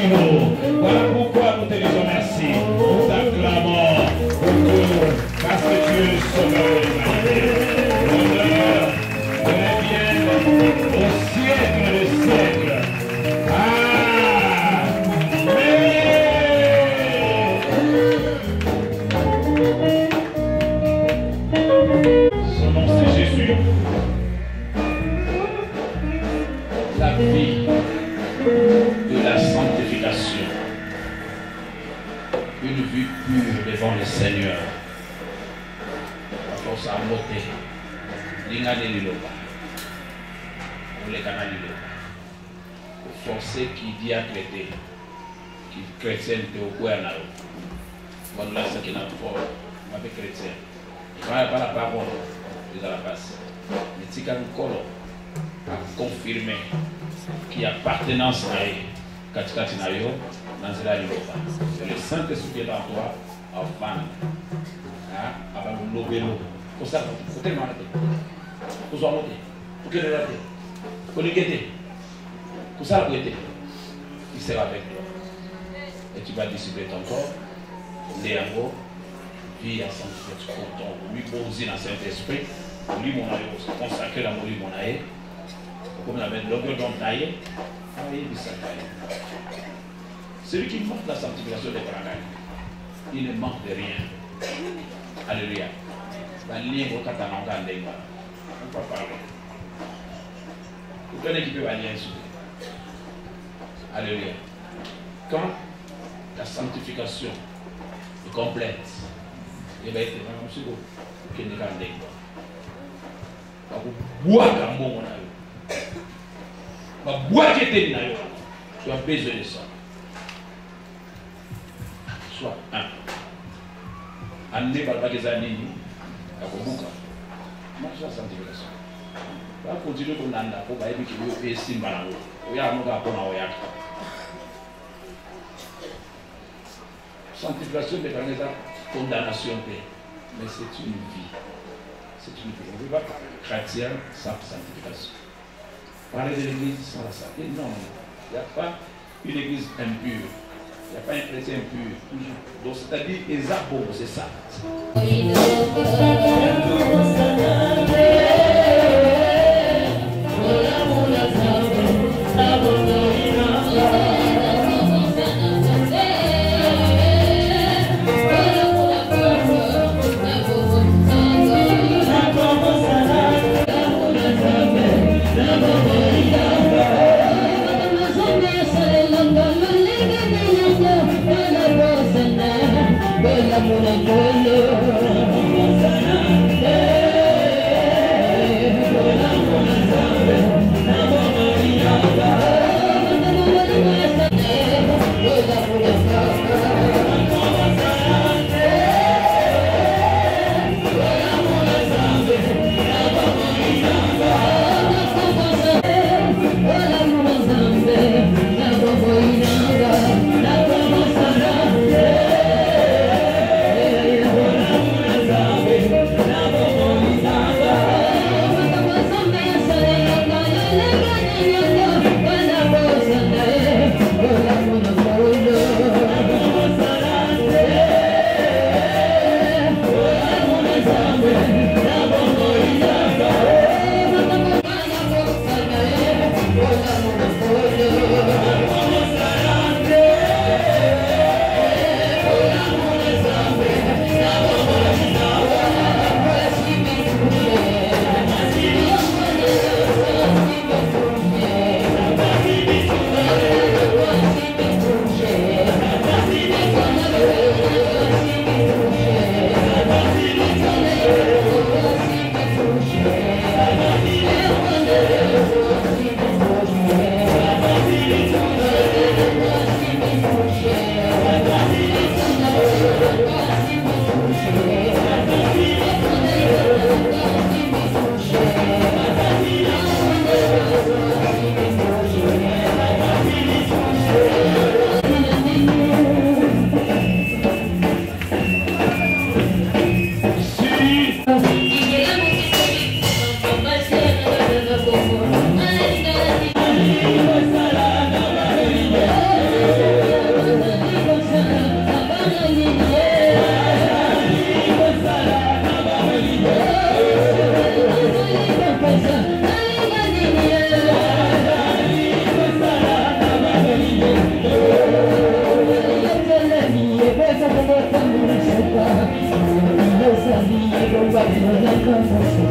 sur nous. Voilà pourquoi nous te disons merci. Nous t'acclamons parce que tu es le sauveur de l'humanité. L'honneur te revienne au siècle des siècles. Son nom c'est Jésus. La vie de la sanctification. Une vue pure devant le Seigneur. La force à monter. L'ingane liloba. Pour les canaux liloba. Pour forcer qui dit à traiter. Qui chrétien te au gouvernement. Voilà ce qui n'a pas. Ma chrétien. Il va pas la parole. Il a la passe. Mais si quand nous a confirmé qu'il y a appartenance à eux, katikati na yo, dans cela liloba. Le Saint-Esprit est en toi, avant, avant le lobelo. Pour ça, faut tellement arrêter. Pour ça, pour que le rater. Pour le guetter. Pour ça, le guetter. Il sera avec toi. Et tu vas dissiper ton corps, les amours, vie à sanctifier ton temps, lui poser dans le Saint-Esprit, lui mon aïe, consacrer l'amour, lui mon aïe. Comme la bête longueur d'homme taillé, celui qui manque la sanctification des parents, il ne manque de rien. Alléluia. On va parler. Vous connaissez qui peut aller ici. Alléluia. Quand la sanctification est complète, et bien, c'est vraiment sûr que nous avons des gens. Vous boire comme bon, ma boîte était là, tu as besoin de ça. Soit un. Amenez par les années à Kobuka. Marche la sanctification. Va continuer comme Nanda pour que vous ayez Simba. Vous avez un peu de sanctification n'est pas une condamnation, mais c'est une vie. C'est une vie. On ne peut pas chrétien sans sanctification. Parler de l'église sans la sanctification. Non, il n'y a pas une église impure. Il n'y a pas un chrétien impur. Toujours. Donc, c'est-à-dire, les apôtres, c'est ça. Yes.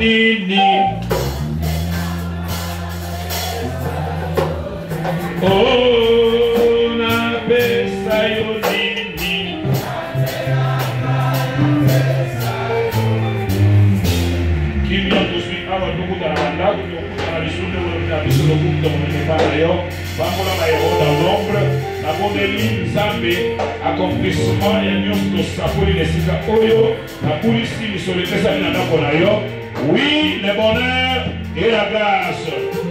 nini? Oh, napesa yo nini? Kimia kuswi awa tukuta na mandaku tukuta na bisune na bisune kukuta mwenye yo bango na mayehoda l'ombre na bodeli nzambe accomplissement ya nyonso tosakoli nesika oyo na kulisi misolo epesami na ndako na yo. Oui, le bonheur et la grâce.